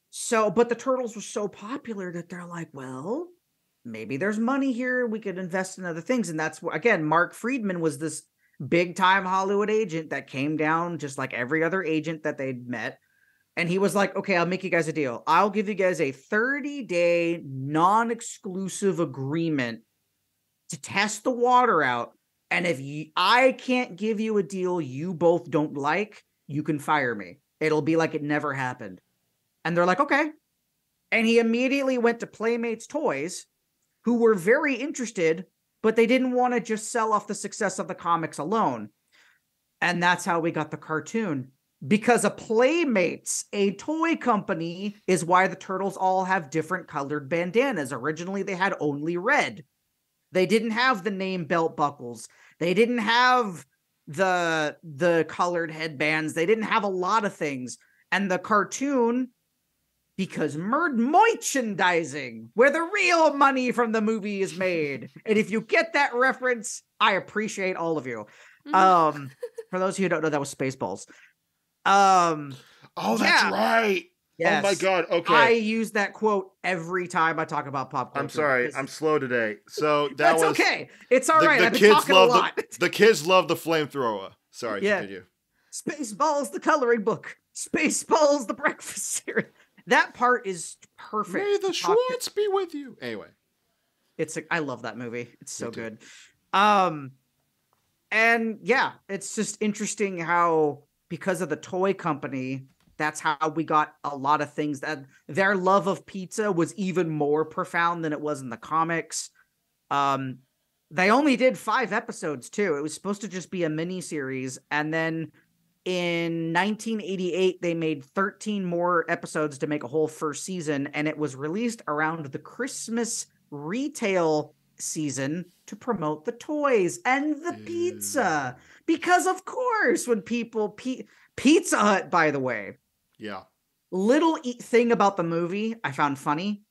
So, but the Turtles were so popular that they're like, well, maybe there's money here. We could invest in other things. And that's, again, Mark Friedman was this big time Hollywood agent that came down just like every other agent that they'd met. And he was like, okay, I'll make you guys a deal. I'll give you guys a 30-day non-exclusive agreement to test the water out. And if I can't give you a deal you both don't like, you can fire me. It'll be like it never happened. And they're like, okay. And he immediately went to Playmates Toys, who were very interested, but they didn't want to just sell off the success of the comics alone. And that's how we got the cartoon. Because a Playmates, a toy company, is why the Turtles all have different colored bandanas. Originally, they had only red. They didn't have the name belt buckles. They didn't have the colored headbands. They didn't have a lot of things. And the cartoon, because merchandising, where the real money from the movie is made. And if you get that reference, I appreciate all of you. For those of you who don't know, that was Spaceballs. Oh, that's right. Yes. Oh my God. Okay. I use that quote every time I talk about pop culture. I'm sorry. I'm slow today. So that's okay. It's all right. I've been kids talking a lot. The kids love the flamethrower. Sorry. Yeah. Continue. Spaceballs, the coloring book. Spaceballs, the breakfast cereal. That part is perfect. May the Schwartz be with you. Anyway. I love that movie. It's so good. And yeah, it's just interesting how, because of the toy company, that's how we got a lot of things. That their love of pizza was even more profound than it was in the comics. They only did 5 episodes too. It was supposed to just be a mini series. And then in 1988, they made 13 more episodes to make a whole first season. And it was released around the Christmas retail season to promote the toys and the pizza. Because of course, when people... Pizza Hut, by the way. Yeah. Little thing about the movie I found funny.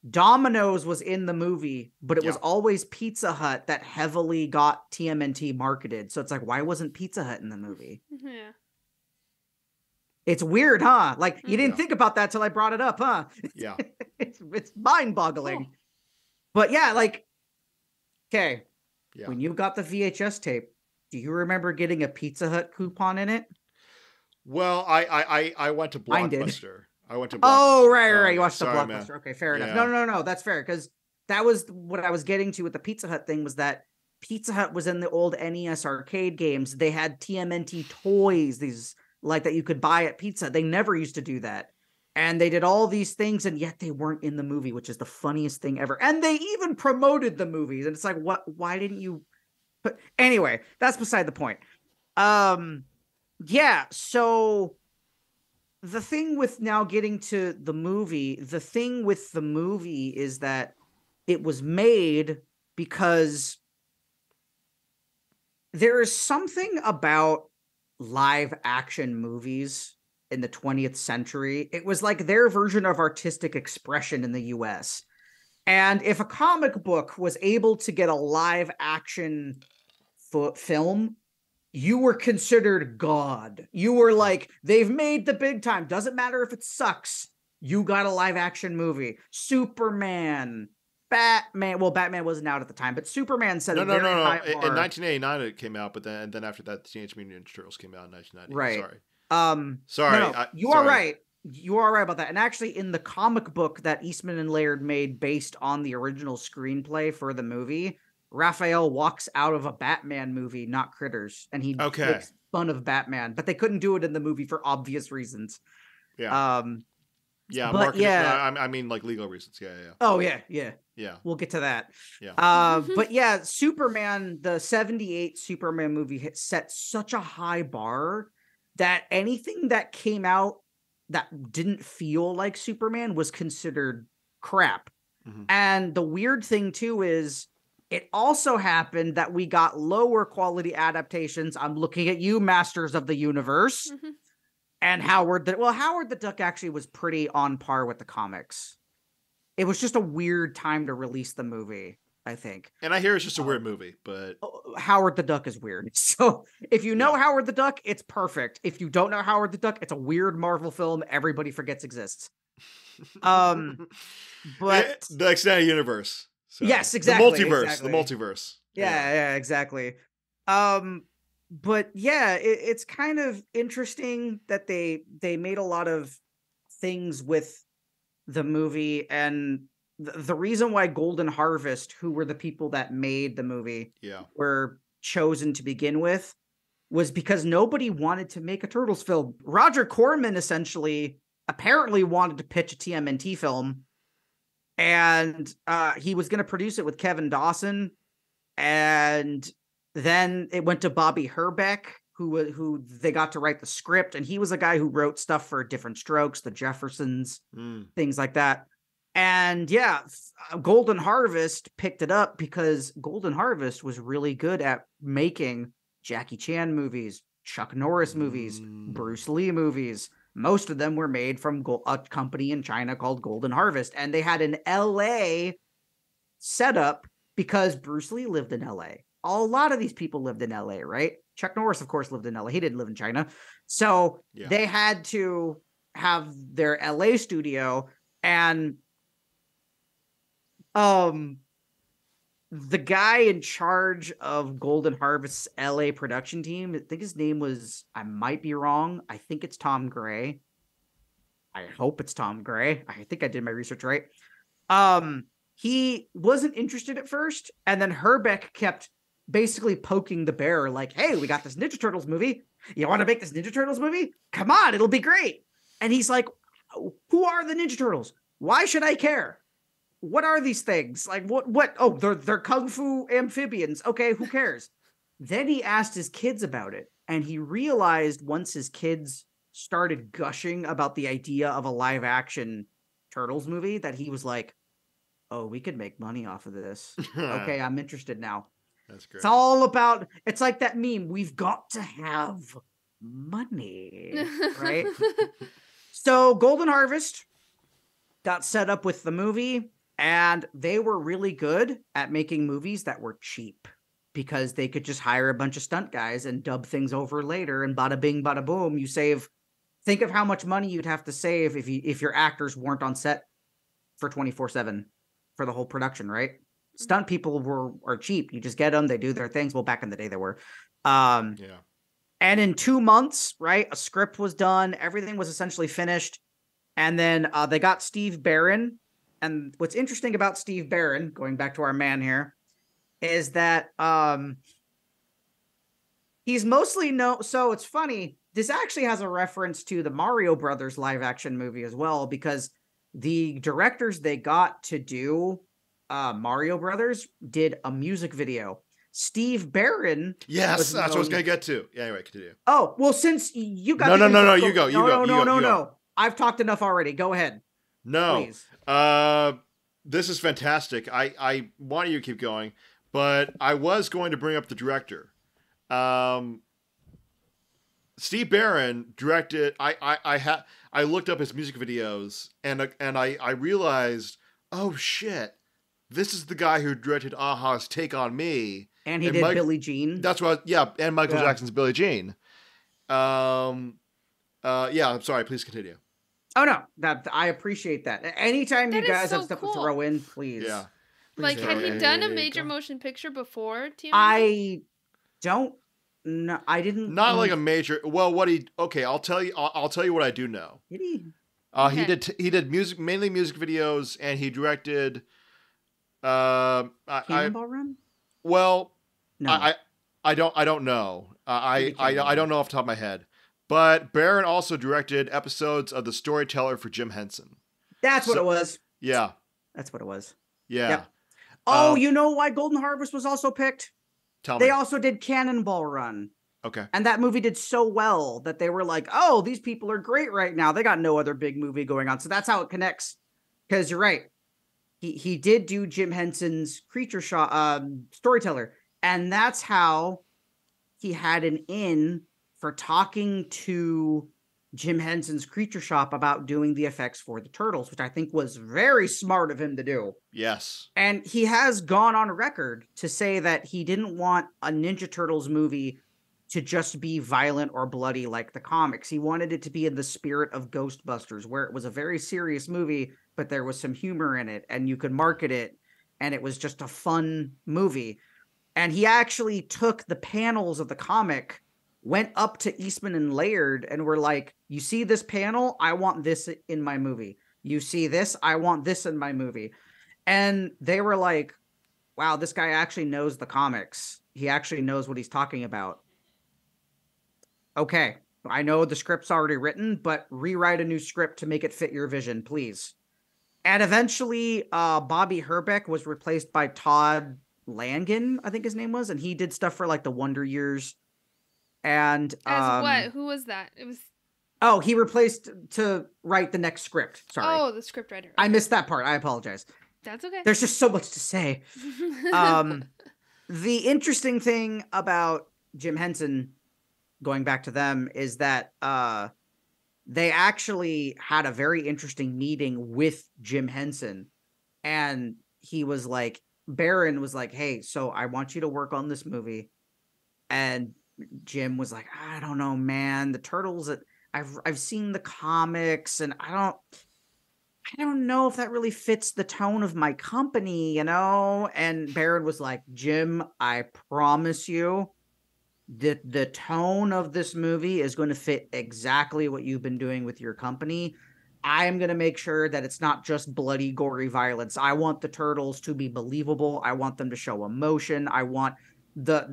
Domino's was in the movie, but it was always Pizza Hut that heavily got TMNT marketed. So it's like, why wasn't Pizza Hut in the movie? Yeah. It's weird, huh? Like, you didn't think about that till I brought it up, huh? Yeah. It's mind-boggling. But yeah, like, okay. Yeah. When you got the VHS tape, do you remember getting a Pizza Hut coupon in it? Well, I went to Blockbuster. I went to Blockbuster. Oh, right. You watched the Blockbuster. Man. Okay, fair enough. No. That's fair. Because that was what I was getting to with the Pizza Hut thing, was that Pizza Hut was in the old NES arcade games. They had TMNT toys, these like that you could buy at Pizza. They never used to do that. And they did all these things, and yet they weren't in the movie, which is the funniest thing ever. And they even promoted the movies. And it's like, what? Why didn't you put... Anyway, that's beside the point. Yeah, so the thing with now getting to the movie is that it was made because there is something about live action movies in the 20th century. It was like their version of artistic expression in the US. And if a comic book was able to get a live action film, you were considered God. You were like, they've made the big time. Doesn't matter if it sucks. You got a live action movie. Superman, Batman. Well, Batman wasn't out at the time, but Superman set a very high bar. In 1989 it came out, but then after that, Teenage Mutant Ninja Turtles came out in 1990. Right. Sorry. Sorry. No, you are right. You are right about that. And actually, in the comic book that Eastman and Laird made based on the original screenplay for the movie, Raphael walks out of a Batman movie, not Critters, and he makes fun of Batman, but they couldn't do it in the movie for obvious reasons. Yeah. I mean, like legal reasons. Yeah. Oh yeah. We'll get to that. Yeah. But yeah, Superman, the 78 Superman movie set such a high bar that anything that came out that didn't feel like Superman was considered crap. Mm-hmm. And the weird thing too is it also happened that we got lower quality adaptations. I'm looking at you, Masters of the Universe. Mm-hmm. And Howard the Duck actually was pretty on par with the comics. It was just a weird time to release the movie, I think. And I hear it's just a weird movie, but Howard the Duck is weird. So if you know Howard the Duck, it's perfect. If you don't know Howard the Duck, it's a weird Marvel film everybody forgets exists. But the extended universe. So. Yes, exactly. The multiverse. Exactly. The multiverse. Yeah, exactly. But yeah, it's kind of interesting that they made a lot of things with the movie, and the reason why Golden Harvest, who were the people that made the movie, were chosen to begin with, was because nobody wanted to make a Turtles film. Roger Corman apparently wanted to pitch a TMNT film, and he was going to produce it with Kevin Dawson, and then it went to Bobby Herbeck, who they got to write the script, and he was a guy who wrote stuff for Different Strokes, the Jeffersons, things like that. And yeah, Golden Harvest picked it up because Golden Harvest was really good at making Jackie Chan movies, Chuck Norris movies, Bruce Lee movies. Most of them were made from a company in China called Golden Harvest, and they had an LA setup because Bruce Lee lived in LA. A lot of these people lived in LA, right? Chuck Norris, of course, lived in LA. He didn't live in China. So they had to have their LA studio, and the guy in charge of Golden Harvest's LA production team, I think his name was, I might be wrong, I think it's Tom Gray. I hope it's Tom Gray. I think I did my research right. He wasn't interested at first, and then Herbeck kept basically poking the bear, like, hey, we got this Ninja Turtles movie. You want to make this Ninja Turtles movie? Come on, it'll be great. And he's like, who are the Ninja Turtles? Why should I care? What are these things? Like, what? Oh, they're kung fu amphibians. Okay, who cares? Then he asked his kids about it, and he realized once his kids started gushing about the idea of a live action Turtles movie that he was like, oh, we could make money off of this. Okay, I'm interested now. That's great. It's all about, it's like that meme, we've got to have money, right? So Golden Harvest got set up with the movie, and they were really good at making movies that were cheap because they could just hire a bunch of stunt guys and dub things over later, and bada bing, bada boom, you save. Think of how much money you'd have to save if your actors weren't on set for 24/7 for the whole production, right? Stunt people are cheap. You just get them, they do their things. Well, back in the day they were. And in 2 months, right, a script was done. Everything was essentially finished. And then they got Steve Barron. And what's interesting about Steve Barron, going back to our man here, is that he's mostly known. So it's funny. This actually has a reference to the Mario Brothers live action movie as well, because the directors they got to do Mario Brothers did a music video. Steve Barron. Yes, that's what I was going to get to. Yeah, anyway, continue. Oh, well, since you got no, you go. No. I've talked enough already. Go ahead. No. Please. This is fantastic. I want you to keep going, but I was going to bring up the director. Steve Barron directed. I looked up his music videos and I realized, oh shit, this is the guy who directed a-ha's Take on Me, and he did Billie Jean. That's what. And Michael Jackson's Billie Jean. I'm sorry. Please continue. Oh no, I appreciate that. Anytime you guys have stuff to throw in, please. Yeah. Like, had he done a major motion picture before? I don't know. I didn't. Not like a major. Well, I'll tell you. I'll tell you what I do know. Did he? He did music, mainly music videos, and he directed. Cannonball Run. Well, no, I don't know. I don't know off the top of my head. But Barron also directed episodes of The Storyteller for Jim Henson. That's what it was. Yeah. That's what it was. Yeah. Yep. Oh, you know why Golden Harvest was also picked? Tell me. They also did Cannonball Run. Okay. And that movie did so well that they were like, oh, these people are great right now. They got no other big movie going on. So that's how it connects. Because you're right. He did do Jim Henson's Storyteller. And that's how he had an in for talking to Jim Henson's Creature Shop about doing the effects for the Turtles, which I think was very smart of him to do. Yes. And he has gone on record to say that he didn't want a Ninja Turtles movie to just be violent or bloody like the comics. He wanted it to be in the spirit of Ghostbusters, where it was a very serious movie, but there was some humor in it, and you could market it, and it was just a fun movie. And he actually took the panels of the comic, went up to Eastman and Laird, and were like, you see this panel? I want this in my movie. You see this? I want this in my movie. And they were like, wow, this guy actually knows the comics. He actually knows what he's talking about. Okay, I know the script's already written, but rewrite a new script to make it fit your vision, please. And eventually, Bobby Herbeck was replaced by Todd Langen, I think his name was, and he did stuff for like the Wonder Years. And as what? Who was that? It was. Oh, he replaced to write the next script. Sorry. Oh, the script writer. Okay. I missed that part. I apologize. That's okay. There's just so much to say. The interesting thing about Jim Henson, going back to them, is that they actually had a very interesting meeting with Jim Henson. And he was like, Barron was like, hey, so I want you to work on this movie. And Jim was like, I don't know, man. The Turtles, I've seen the comics, and I don't know if that really fits the tone of my company, you know? And Barron was like, Jim, I promise you that the tone of this movie is going to fit exactly what you've been doing with your company. I'm going to make sure that it's not just bloody, gory violence. I want the Turtles to be believable. I want them to show emotion. I want their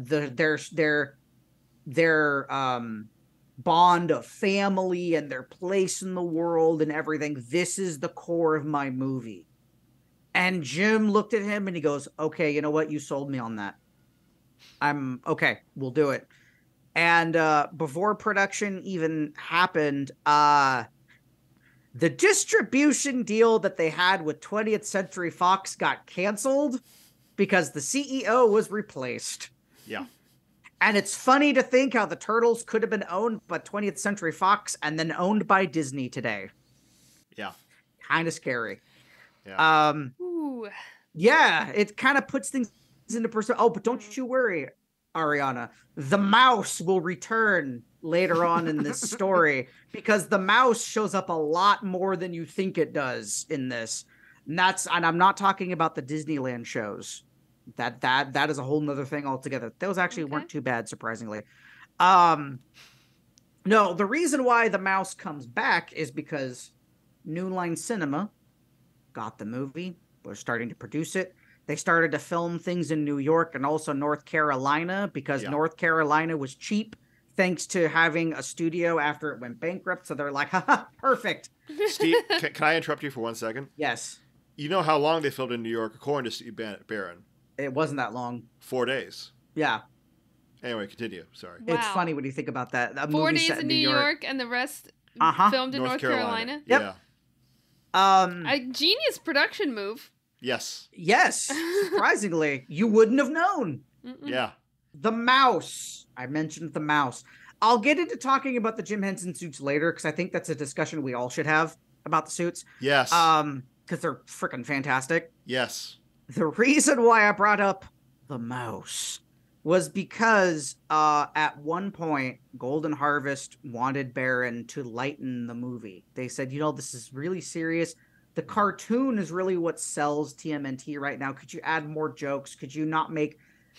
bond of family and their place in the world and everything. This is the core of my movie. And Jim looked at him and he goes, okay, you know what? You sold me on that. I'm okay. We'll do it. And before production even happened, the distribution deal that they had with 20th Century Fox got canceled because the CEO was replaced. Yeah. And it's funny to think how the Turtles could have been owned by 20th Century Fox and then owned by Disney today. Yeah. Kind of scary. Yeah. Ooh. Yeah, it kind of puts things into perspective. Oh, but don't you worry, Arianna. The mouse will return later on in this story, because the mouse shows up a lot more than you think it does in this. And I'm not talking about the Disneyland shows. That is a whole nother thing altogether. Those actually weren't too bad, surprisingly. No, the reason why the mouse comes back is because New Line Cinema got the movie, was starting to produce it. They started to film things in New York and also North Carolina because North Carolina was cheap thanks to having a studio after it went bankrupt. So they're like, haha, perfect. Steve, can I interrupt you for 1 second? Yes. You know how long they filmed in New York, according to Steve Barron? It wasn't that long. 4 days. Yeah. Anyway, continue. Sorry. Wow. It's funny when you think about that. 4 days in New York and the rest filmed in North Carolina. Yep. Yeah. A genius production move. Yes. Yes. Surprisingly, you wouldn't have known. Yeah. The mouse. I mentioned the mouse. I'll get into talking about the Jim Henson suits later because I think that's a discussion we all should have about the suits. Yes. Because they're freaking fantastic. Yes. The reason why I brought up the mouse was because at one point, Golden Harvest wanted Barron to lighten the movie. They said, this is really serious. The cartoon is really what sells TMNT right now. Could you add more jokes? Could you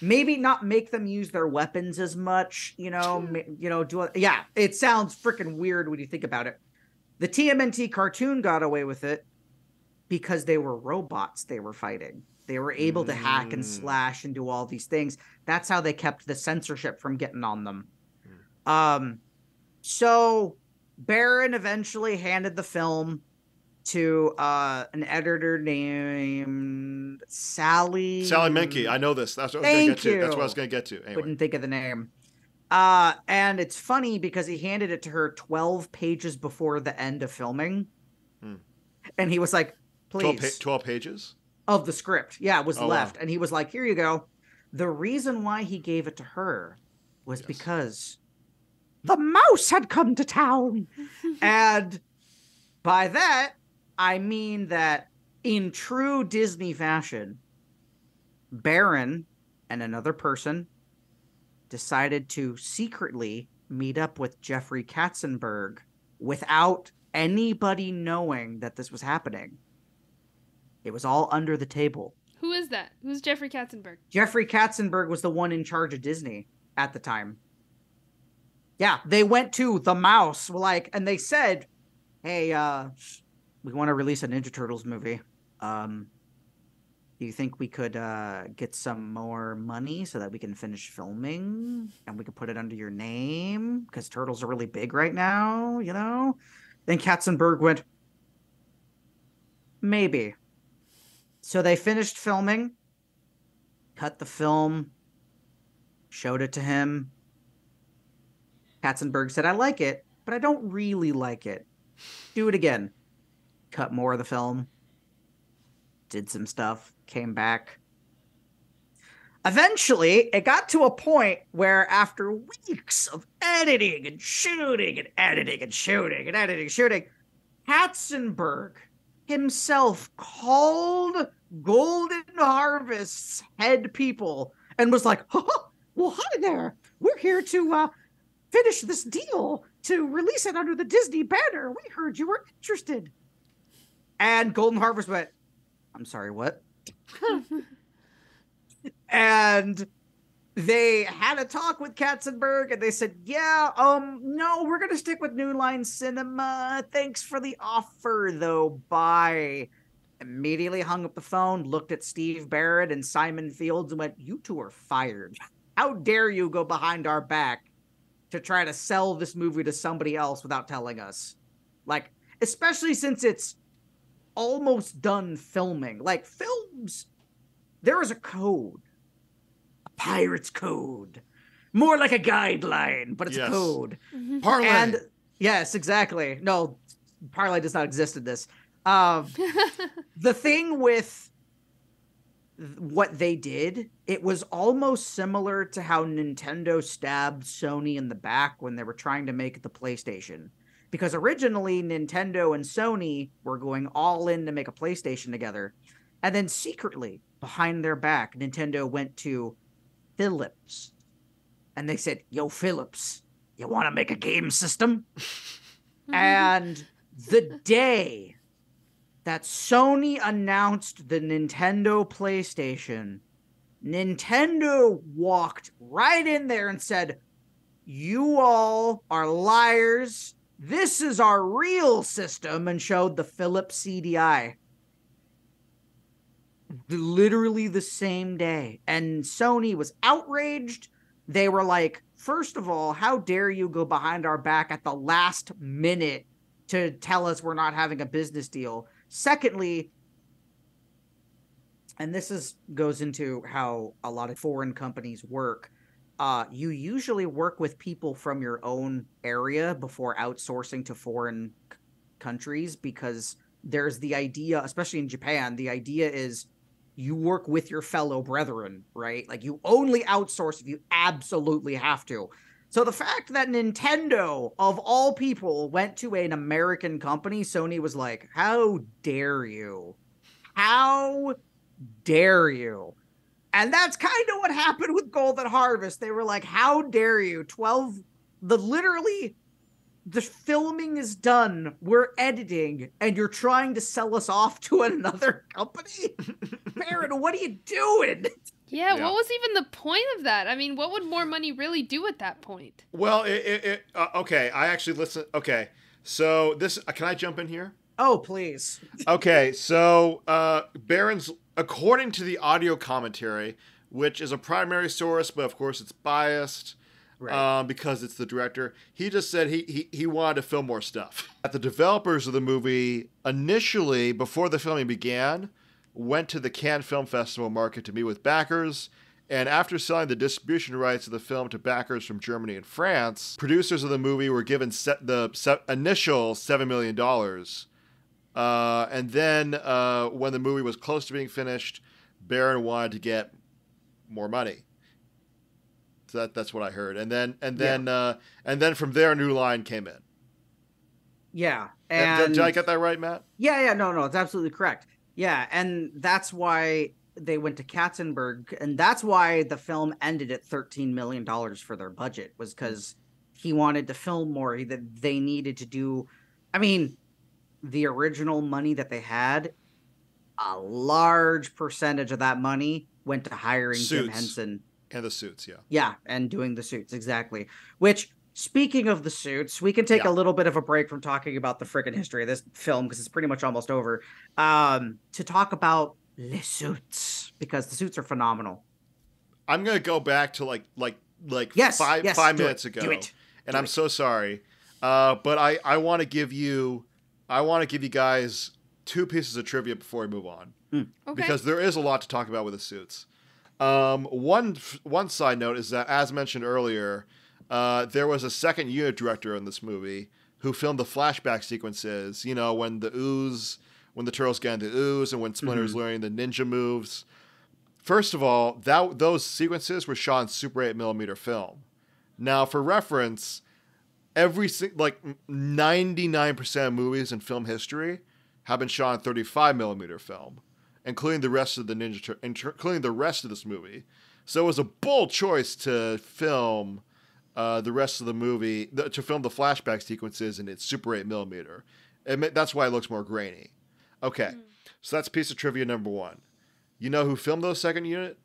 maybe not make them use their weapons as much? It sounds freaking weird when you think about it. The TMNT cartoon got away with it because they were robots they were fighting. They were able to hack and slash and do all these things. That's how they kept the censorship from getting on them. So Barron eventually handed the film to an editor named Sally Menke. I know this. That's what I was going to get to. That's what I was going to get to. Anyway. Couldn't think of the name. And it's funny because he handed it to her 12 pages before the end of filming. And he was like, please. 12 pages? Of the script. Yeah, it was left. Wow. And he was like, here you go. The reason why he gave it to her was because the mouse had come to town. And by that, I mean that in true Disney fashion, Barron and another person decided to secretly meet up with Jeffrey Katzenberg without anybody knowing that this was happening. It was all under the table. Who is that? Who's Jeffrey Katzenberg? Jeffrey Katzenberg was the one in charge of Disney at the time. Yeah, they went to the mouse, and they said, hey, we want to release a Ninja Turtles movie. Do you think we could get some more money so that we can finish filming and we can put it under your name? Because Turtles are really big right now, Then Katzenberg went, maybe. So they finished filming, cut the film, showed it to him. Katzenberg said, I like it, but I don't really like it. Do it again. Cut more of the film, did some stuff, came back. Eventually, it got to a point where after weeks of editing and shooting and editing and shooting and editing and shooting, Katzenberg himself called Golden Harvest's head people and was like, well, hi there. We're here to finish this deal to release it under the Disney banner. We heard you were interested. And Golden Harvest went, I'm sorry, what? And they had a talk with Katzenberg and they said, no, we're going to stick with New Line Cinema. Thanks for the offer, though. Bye. Immediately hung up the phone, looked at Steve Barrett and Simon Fields and went, you two are fired. How dare you go behind our back to try to sell this movie to somebody else without telling us? Especially since it's almost done filming. Films, there is a code. A pirate's code. More like a guideline, but it's a code. Parlay. And yes, exactly. No, parlay does not exist in this. The thing with what they did, it was almost similar to how Nintendo stabbed Sony in the back when they were trying to make the PlayStation. Because originally Nintendo and Sony were going all in to make a PlayStation together. And then secretly, behind their back, Nintendo went to Philips. And they said, yo, Philips, you want to make a game system? And the day that Sony announced the Nintendo PlayStation, Nintendo walked right in there and said, you all are liars. This is our real system, and showed the Philips CDI. literally the same day. And Sony was outraged. They were like, first of all, how dare you go behind our back at the last minute to tell us we're not having a business deal? Secondly, and goes into how a lot of foreign companies work. You usually work with people from your own area before outsourcing to foreign countries, because there's the idea, especially in Japan, the idea is you work with your fellow brethren, right? Like, you only outsource if you absolutely have to. So the fact that Nintendo, of all people, went to an American company, Sony was like, how dare you? How dare you? And that's kind of what happened with Golden Harvest. They were like, how dare you? The filming is done. We're editing, and you're trying to sell us off to another company? Baron, what are you doing? Yeah, what was even the point of that? I mean, what would more money really do at that point? Well, okay, I actually listen. Okay, so can I jump in here? Oh, please. Okay, so Baron's, according to the audio commentary, which is a primary source, but of course it's biased, right, because it's the director, he just said he wanted to film more stuff. The developers of the movie initially, before the filming began, went to the Cannes Film Festival market to meet with backers, and after selling the distribution rights of the film to backers from Germany and France, producers of the movie were given the initial $7 million. And then when the movie was close to being finished, Baron wanted to get more money. So that's what I heard. And then from there, New Line came in. Yeah. And did I get that right, Matt? Yeah. No, it's absolutely correct. Yeah, and that's why they went to Katzenberg, and that's why the film ended at $13 million for their budget, was because he wanted to film more. That they needed to do. I mean, the original money that they had, a large percentage of that money went to hiring Jim Henson. And the suits, yeah. Yeah, and doing the suits, exactly. Which, speaking of the suits, we can take a little bit of a break from talking about the freaking history of this film, because it's pretty much almost over, to talk about les suits, because the suits are phenomenal. I'm going to go back to like five minutes ago. Do it. And I'm so sorry. But I want to give you guys two pieces of trivia before we move on. Okay. Because there is a lot to talk about with the suits. One side note is that, as mentioned earlier, there was a second unit director in this movie who filmed the flashback sequences, when the turtles get into the ooze, and when Splinter's learning the ninja moves. First of all, those sequences were shot in Super 8mm film. Now, for reference, 99% of movies in film history have been shot in 35mm film, including the rest of including the rest of this movie. So it was a bold choice to film the rest of the movie, to film the flashback sequences in its Super 8mm. That's why it looks more grainy. Okay, so that's piece of trivia number one. You know who filmed those second unit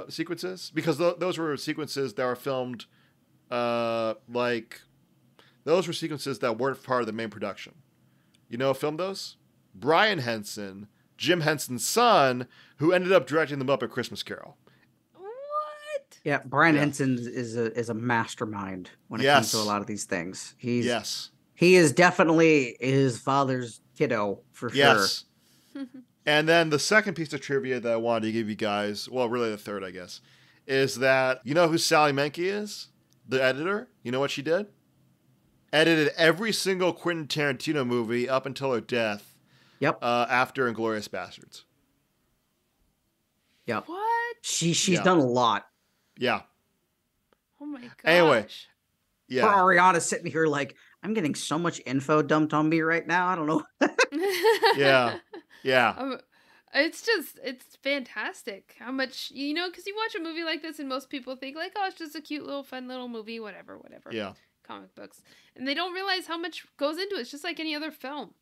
sequences? Because those were sequences that were filmed, those were sequences that weren't part of the main production. You know who filmed those? Brian Henson, Jim Henson's son, who ended up directing the Muppet Christmas Carol. What? Yeah, Brian Henson is a mastermind when it comes to a lot of these things. He is definitely his father's kiddo, for sure. Yes. And then the second piece of trivia that I wanted to give you guys, well, really the third, I guess, is that, you know who Sally Menke is? The editor? You know what she did? Edited every single Quentin Tarantino movie up until her death. Yep. After Inglourious Bastards. Yep. What? She's done a lot. Yeah. Oh my gosh. Anyway. Yeah. For Arianna sitting here like, I'm getting so much info dumped on me right now. I don't know. Yeah. Yeah. It's fantastic how much, because you watch a movie like this and most people think like, oh, it's just a cute little fun little movie, whatever. Yeah. Comic books. And they don't realize how much goes into it. It's just like any other film.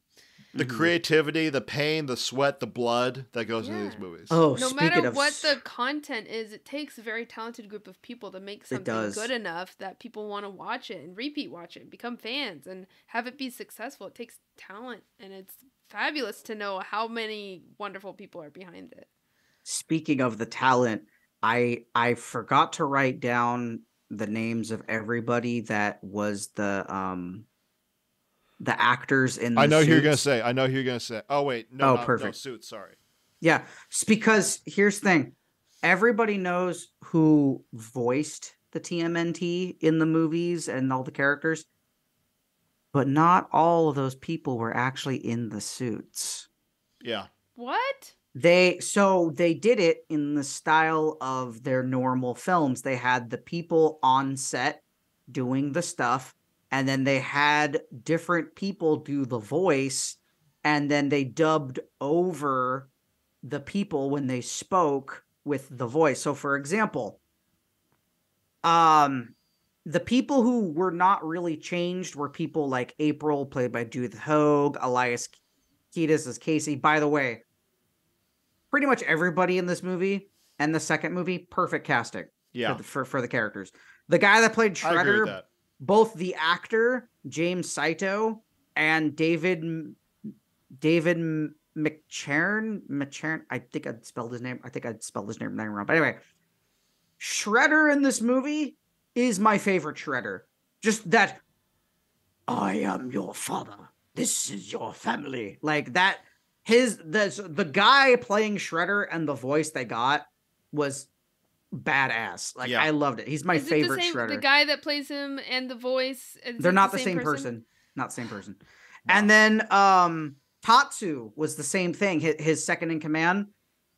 The creativity, the pain, the sweat, the blood that goes into these movies. Oh, no matter what the content is, it takes a very talented group of people to make something good enough that people want to watch it and repeat watch it and become fans and have it be successful. It takes talent, and it's fabulous to know how many wonderful people are behind it. Speaking of the talent, I forgot to write down the names of everybody that was the actors in I the know who you're gonna suits. say. I know who you're gonna say. Oh wait, no, Oh, not no perfect. Suits. Sorry. Yeah, it's because here's the thing. Everybody knows who voiced the TMNT in the movies and all the characters, but not all of those people were actually in the suits. Yeah. What? They did it in the style of their normal films. They had the people on set doing the stuff, and then they had different people do the voice, and then they dubbed over the people when they spoke with the voice. So for example, um the people who were not really changed were people like April, played by Judith Hogue, Elias Kiedis as Casey. By the way, pretty much everybody in this movie and the second movie, perfect casting Yeah. for the characters. The guy that played I agree with Shredder, that. both the actor James Saito and David McChern. I think I spelled his name wrong. But anyway, Shredder in this movie is my favorite Shredder. Just that, I am your father. This is your family. Like that. The guy playing Shredder and the voice they got was badass. Like, Yeah. I loved it. He's my Is it favorite the same, Shredder. The guy that plays him and the voice, is They're it not the same person. Not the same person. Wow. And then Tatsu was the same thing. His second in command.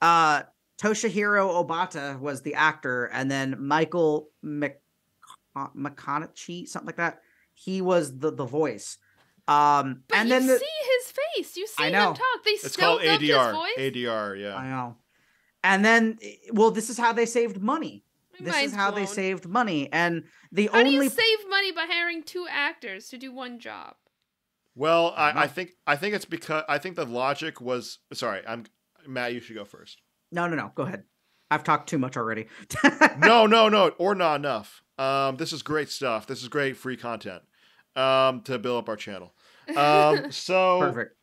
Toshihiro Obata was the actor, and then Michael McConaughey, something like that. He was the voice. But and you then see his face. You see I him know. talk. They It's called stoked up his ADR. voice. ADR. Yeah. I know. And then, well, this is how they saved money. My This mind's is how they blown. saved money. And the How do only you save money by hiring two actors to do one job? Well, I don't know. I think it's because I think the logic was sorry. I'm Matt. You should go first. No. Go ahead. I've talked too much already. No, or not enough. This is great stuff. This is great free content. To build up our channel. So Perfect.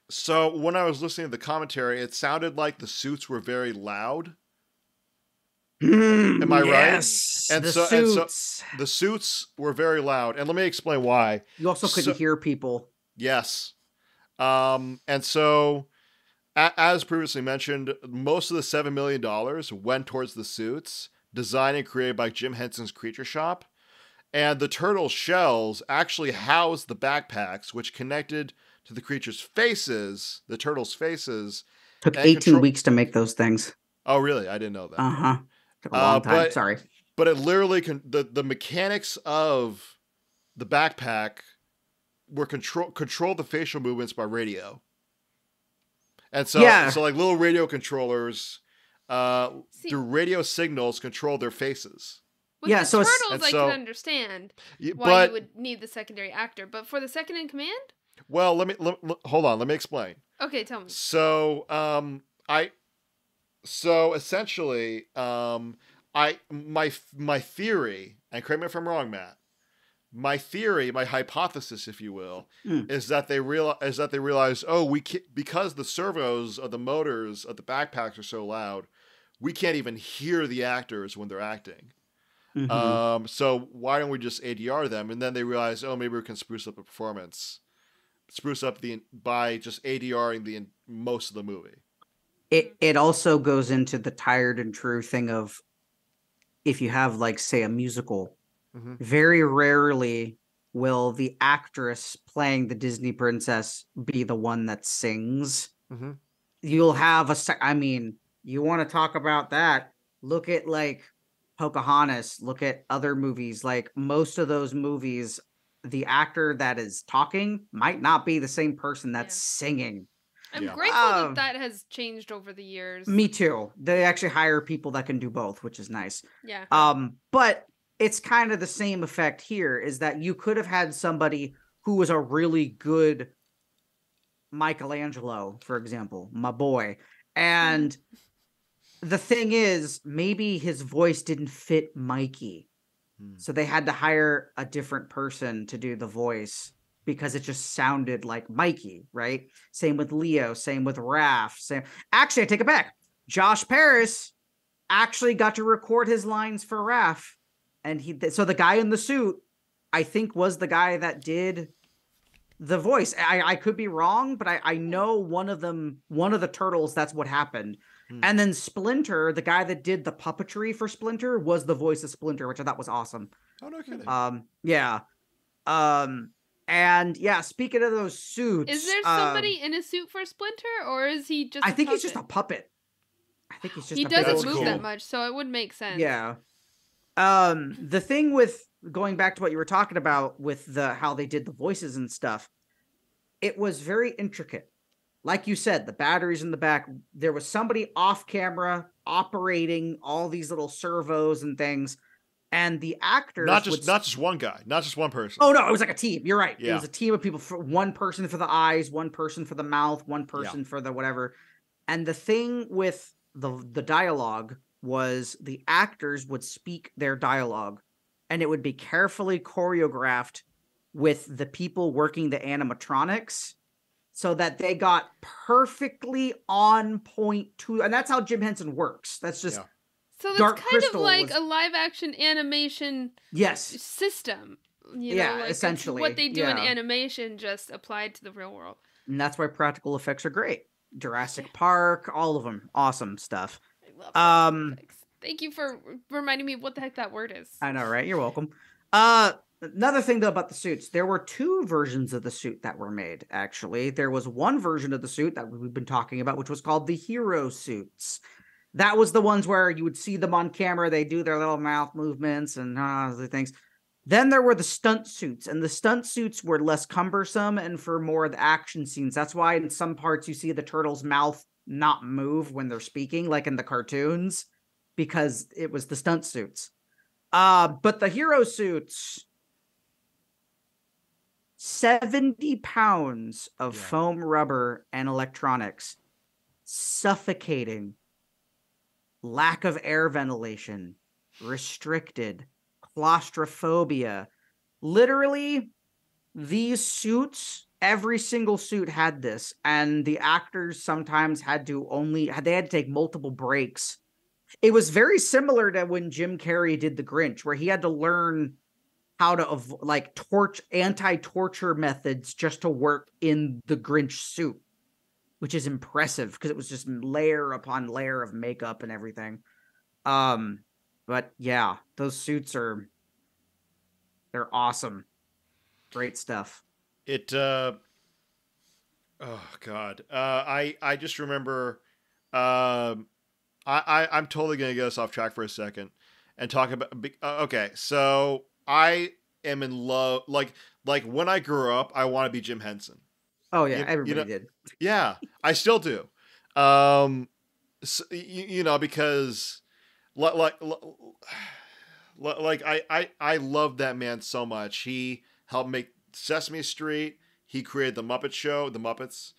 So when I was listening to the commentary, it sounded like the suits were very loud. Am I right? Yes. And the so suits. the suits were very loud, and let me explain why. You also couldn't hear people. Yes. And so, as previously mentioned, most of the $7 million went towards the suits, designed and created by Jim Henson's Creature Shop. And the turtle shells actually housed the backpacks, which connected to the creature's faces, the turtles' faces. Took and 18 weeks to make those things. Oh, really? I didn't know that. Uh-huh. Took a long time. Sorry. But it literally, the mechanics of the backpack were control the facial movements by radio. And so, so like little radio controllers, through radio signals, control their faces. With the turtles, I can understand why you would need the secondary actor, but for the second in command? Well, hold on. Let me explain. Okay, tell me. So, essentially, my theory, and correct me if I'm wrong, Matt. My theory, my hypothesis, if you will, is that they realize, because the servos of the motors of the backpacks are so loud, we can't even hear the actors when they're acting. Mm-hmm. So why don't we just ADR them? And then they realize, maybe we can spruce up the performance, by just ADRing most of the movie. It also goes into the tired and true thing of, if you have, like, say, a musical, very rarely will the actress playing the Disney princess be the one that sings. You'll have you want to talk about that? Look at, like, Pocahontas, look at other movies. Like, most of those movies, the actor that is talking might not be the same person that's singing. I'm grateful that has changed over the years. Me too. They actually hire people that can do both, which is nice. Yeah. But it's kind of the same effect here, is that you could have had somebody who was a really good Michelangelo, for example, my boy. And the thing is, maybe his voice didn't fit Mikey. So they had to hire a different person to do the voice because it just sounded like Mikey, right? Same with Leo, same with Raph. Actually, I take it back. Josh Paris actually got to record his lines for Raph. And so the guy in the suit, I think, was the guy that did the voice. I could be wrong, but I know one of the turtles, that's what happened. And then Splinter, the guy that did the puppetry for Splinter, was the voice of Splinter, which I thought was awesome. Oh, no kidding. Yeah. And yeah, speaking of those suits, is there somebody in a suit for Splinter, or is he just? I think he's just a puppet. I think he's just. He a doesn't move cool. that much, so it would make sense. Yeah. The thing with going back to what you were talking about with how they did the voices and stuff, it was very intricate. Like you said, the batteries in the back, there was somebody off camera operating all these little servos and things. And the actors not just one guy, not just one person. Oh no, it was like a team. You're right. Yeah. It was a team of people, for one person for the eyes, one person for the mouth, one person for the whatever. And the thing with the dialogue was the actors would speak their dialogue, and it would be carefully choreographed with the people working the animatronics, so that they got perfectly on point to, and that's how Jim Henson works. That's just so that's Dark kind Crystal of like was, a live action animation system. You know, like essentially what they do in animation just applied to the real world. And that's why practical effects are great. Jurassic Park, all of them, awesome stuff. I love practical effects. Thank you for reminding me of what the heck that word is. I know, right? You're welcome. Another thing, though, about the suits, there were two versions of the suit that were made, actually. There was one version of the suit that we've been talking about, which was called the hero suits. That was the ones where you would see them on camera. They do their little mouth movements and other things. Then there were the stunt suits, and the stunt suits were less cumbersome and for more of the action scenes. That's why in some parts you see the turtle's mouth not move when they're speaking, like in the cartoons, because it was the stunt suits. But the hero suits... 70 pounds of foam rubber and electronics, suffocating, lack of air ventilation, restricted, claustrophobia. Literally, these suits, every single suit had this, and the actors sometimes had to take multiple breaks. It was very similar to when Jim Carrey did The Grinch, where he had to learn how to anti-torture methods just to work in the Grinch suit, which is impressive because it was just layer upon layer of makeup and everything. But yeah, those suits they're awesome. Great stuff. Oh God. I just remember, I'm totally going to get us off track for a second and talk about, okay. So I am in love. Like when I grew up, I want to be Jim Henson. Oh yeah, everybody did. Yeah, I still do. So, because I love that man so much. He helped make Sesame Street. He created the Muppet Show, the Muppets.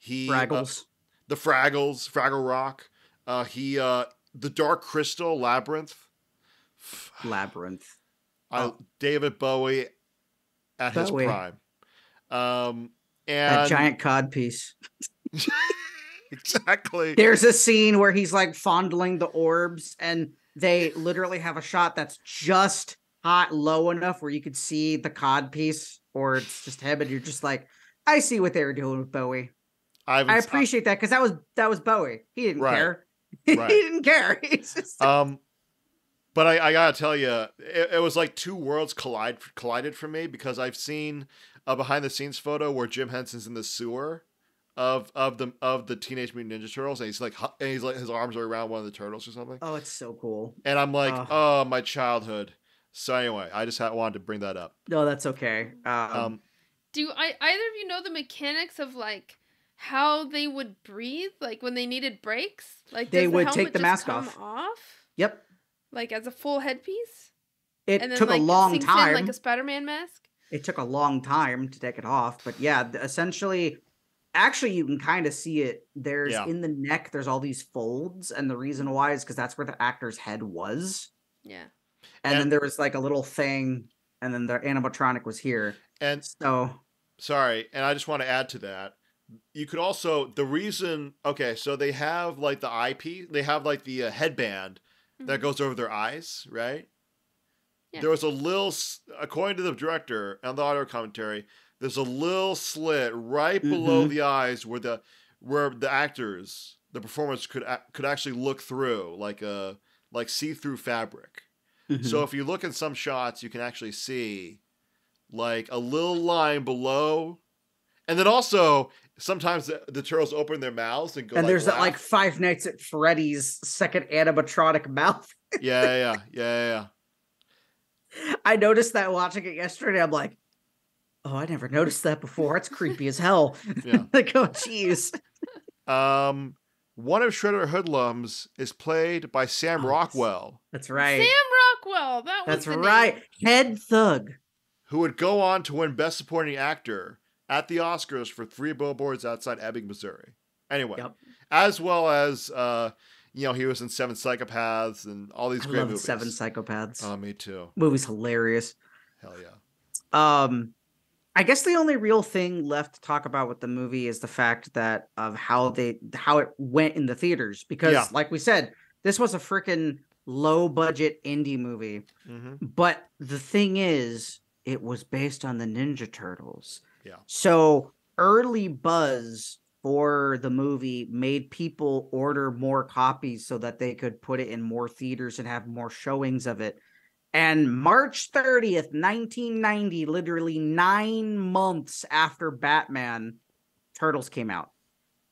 Fraggles, the Fraggles, Fraggle Rock. The Dark Crystal, Labyrinth. David Bowie at his prime. And that giant cod piece. Exactly. There's a scene where he's like fondling the orbs, and they literally have a shot that's just low enough where you could see the cod piece, or it's just him, and you're just like, I see what they were doing with Bowie. I appreciate that, because that was Bowie. He didn't care. Right. He didn't care. He's just... But I gotta tell you, it was like two worlds collided for me, because I've seen a behind the scenes photo where Jim Henson's in the sewer of the Teenage Mutant Ninja Turtles, and he's like his arms are around one of the turtles or something. Oh, it's so cool. And I'm like, oh, my childhood. So anyway, I just wanted to bring that up. No, that's okay. Do either of you know the mechanics of like how they would breathe, like when they needed breaks? Like they would take the mask off. Yep. Like as a full headpiece? It took a long time. Like a Spider-Man mask? It took a long time to take it off. But yeah, essentially, actually, you can kind of see it. There's in the neck, there's all these folds. And the reason why is because that's where the actor's head was. Yeah. And then there was like a little thing. And then the animatronic was here. And so... Sorry. And I just want to add to that. you could also the reason. Okay, so they have like the eyepiece. They have like the headband that goes over their eyes, right? Yeah. There was a little, according to the director and the audio commentary, there's a little slit right below the eyes where the actors, the performers could actually look through like see-through fabric. So if you look at some shots, you can actually see like a little line below, and then also sometimes the turtles open their mouths and go. And like, there's laugh. that like Five Nights at Freddy's second animatronic mouth. Yeah. I noticed that watching it yesterday. I'm like, oh, I never noticed that before. It's creepy as hell. Yeah. Like, oh, jeez. One of Shredder Hoodlums is played by Sam Rockwell, That's right. Sam Rockwell. That's the right. name. Head Thug. who would go on to win Best Supporting Actor at the Oscars for Three Billboards Outside Ebbing, Missouri. Anyway, as well as he was in Seven Psychopaths and all these great movies. Seven Psychopaths. Oh, me too. Movie's hilarious. Hell yeah. I guess the only real thing left to talk about with the movie is the fact that of how it went in the theaters, because like we said, this was a freaking low budget indie movie. But the thing is, it was based on the Ninja Turtles. Yeah. So early buzz for the movie made people order more copies so that they could put it in more theaters and have more showings of it. And March 30th, 1990, literally 9 months after Batman, Turtles came out.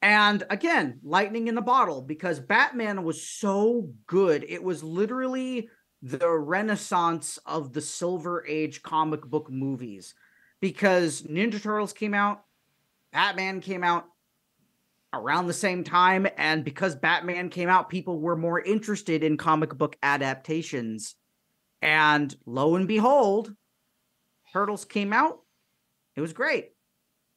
And again, lightning in the bottle, because Batman was so good. It was literally the renaissance of the Silver Age comic book movies, because Ninja Turtles came out, Batman came out around the same time. And because Batman came out, people were more interested in comic book adaptations. And lo and behold, Turtles came out. It was great.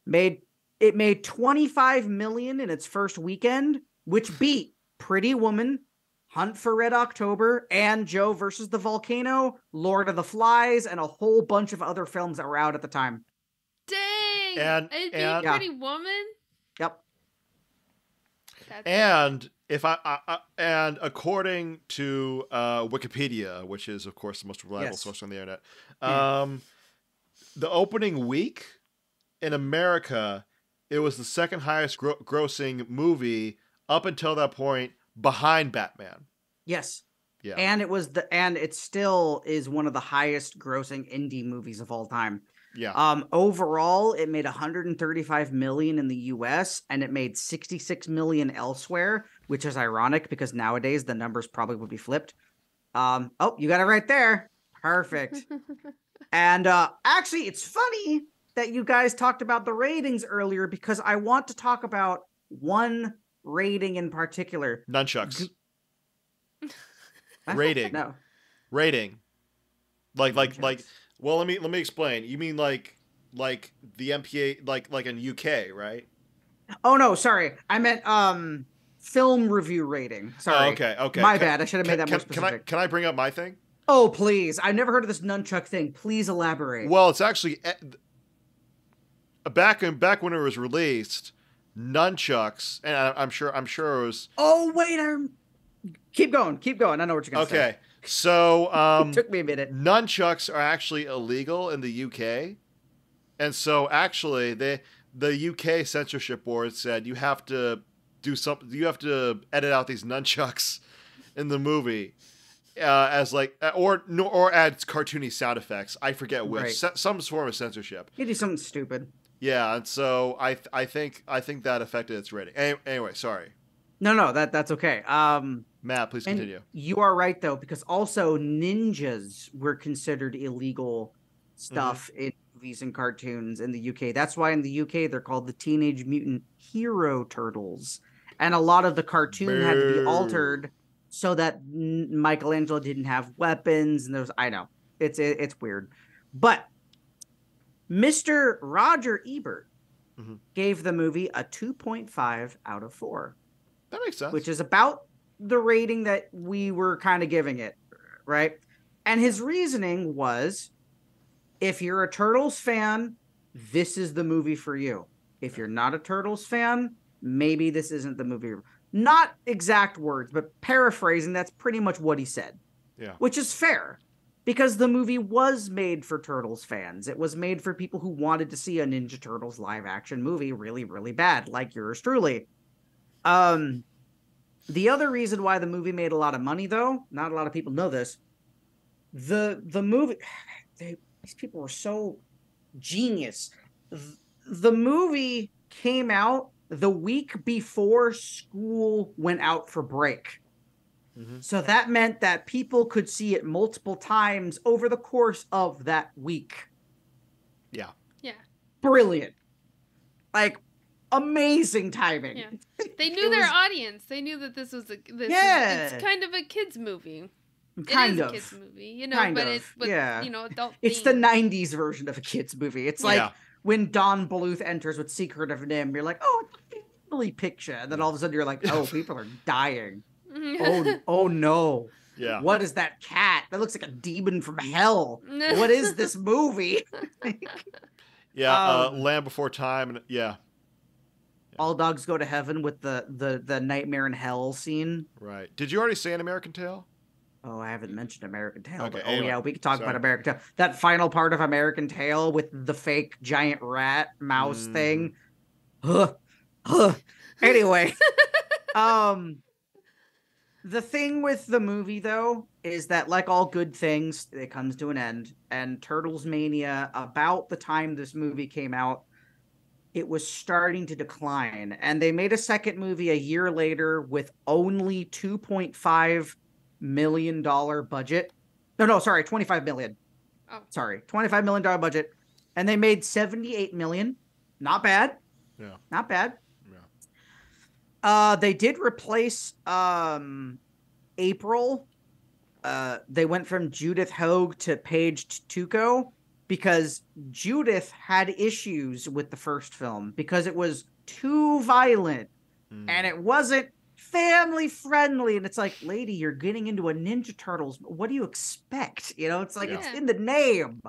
It made $25 million in its first weekend, which beat Pretty Woman, Hunt for Red October, and Joe versus the Volcano, Lord of the Flies, and a whole bunch of other films that were out at the time. Dang! It beat Pretty Woman? Yep. And and according to Wikipedia, which is of course the most reliable source on the internet, the opening week in America, it was the second highest grossing movie up until that point, behind Batman. Yes. Yeah. And it still is one of the highest grossing indie movies of all time. Yeah. Overall, it made $135 million in the US, and it made $66 million elsewhere, which is ironic because nowadays the numbers probably would be flipped. Oh, you got it right there. Perfect. And actually, it's funny that you guys talked about the ratings earlier, because I want to talk about one rating in particular. Nunchucks. Rating. No. Rating. Like. Well, let me explain. You mean like the MPA, like in UK, right? Oh no, sorry. I meant film review rating. Sorry. Oh, okay. My bad. I should have made that more specific. Can I bring up my thing? Oh, please. I've never heard of this nunchuck thing. Please elaborate. Well, it's actually back when it was released, nunchucks, and I'm sure it was. Oh wait, keep going. I know what you're gonna say. Okay. So it took me a minute. Nunchucks are actually illegal in the UK, and so actually the UK censorship board said you have to do something. You have to edit out these nunchucks in the movie as like or add cartoony sound effects. I forget which. Right. Some form of censorship. You do something stupid. Yeah, and so I think that affected its rating. Anyway, sorry. No, that's okay. Matt, please continue. You are right, though, because also ninjas were considered illegal stuff in movies and cartoons in the UK. That's why in the UK they're called the Teenage Mutant Hero Turtles. And a lot of the cartoon had to be altered so that Michelangelo didn't have weapons. And I know, it's weird. But Mr. Roger Ebert gave the movie a 2.5 out of 4. That makes sense. Which is about the rating that we were kind of giving it, right? And his reasoning was, if you're a Turtles fan, this is the movie for you. If you're not a Turtles fan, maybe this isn't the movie. Not exact words, but paraphrasing, that's pretty much what he said. Yeah. Which is fair, because the movie was made for Turtles fans. It was made for people who wanted to see a Ninja Turtles live action movie really, really bad, like yours truly. The other reason why the movie made a lot of money, though, not a lot of people know this, the movie, these people were so genius. The movie came out the week before school went out for break. Mm-hmm. So that meant that people could see it multiple times over the course of that week. Yeah. Yeah. Brilliant. Like, amazing timing. Yeah. They knew their audience. They knew that this was it's kind of a kids movie. Kind it of is a kids movie, you know, but it's adult It's themes. the 90s version of a kids movie. It's like when Don Bluth enters with Secret of NIMH, you're like, oh, it's a family picture. And then all of a sudden you're like, oh, people are dying. Oh no. Yeah. What is that cat? That looks like a demon from hell. What is this movie? Land Before Time. Yeah. All Dogs Go to Heaven with the Nightmare in Hell scene. Right. Did you already say An American Tail? Oh, I haven't mentioned American Tail. Okay, But, anyway. yeah, we could talk about American Tail. That final part of American Tail with the fake giant rat mouse thing. Anyway. The thing with the movie, though, is that like all good things, it comes to an end. And Turtles Mania, about the time this movie came out, it was starting to decline. And they made a second movie a year later with only $2.5 million budget. No, sorry, $25 million. Oh. Sorry, $25 million budget. And they made $78 million. Not bad. Yeah. Not bad. Yeah. They did replace April. They went from Judith Hoag to Paige Tuco because Judith had issues with the first film because it was too violent and it wasn't family friendly. And it's like, lady, you're getting into a Ninja Turtles. What do you expect? You know, it's like, it's in the name.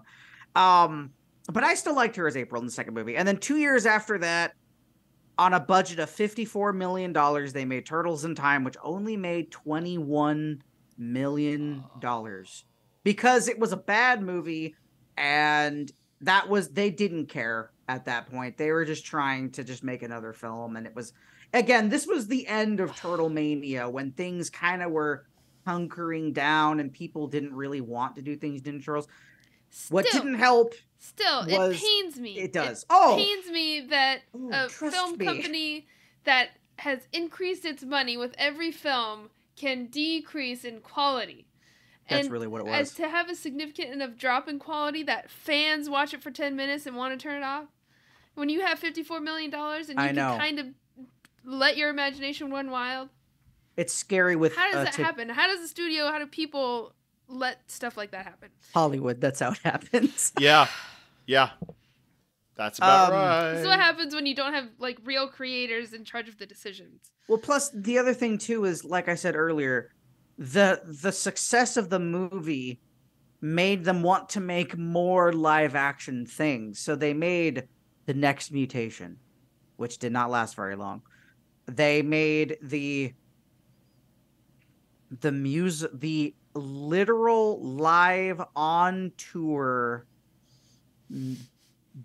But I still liked her as April in the second movie. And then 2 years after that, on a budget of $54 million, they made Turtles in Time, which only made $21 million because it was a bad movie. And they didn't care at that point. They were just trying to just make another film. And it was, again, this was the end of Turtle Mania when things kind of were hunkering down and people didn't really want to do things Ninja Turtles. What didn't help it pains me. It does. It pains me that a film company that has increased its money with every film can decrease in quality. That's really what it was. As to have a significant enough drop in quality that fans watch it for 10 minutes and want to turn it off. When you have $54 million and you can kind of let your imagination run wild. It's scary with... How does that happen? How does the studio, how do people let stuff like that happen? Hollywood, that's how it happens. Yeah. That's about right. This is what happens when you don't have like real creators in charge of the decisions. Well, plus the other thing too is, like I said earlier, the success of the movie made them want to make more live action things. So they made The Next Mutation, which did not last very long. They made the literal live on tour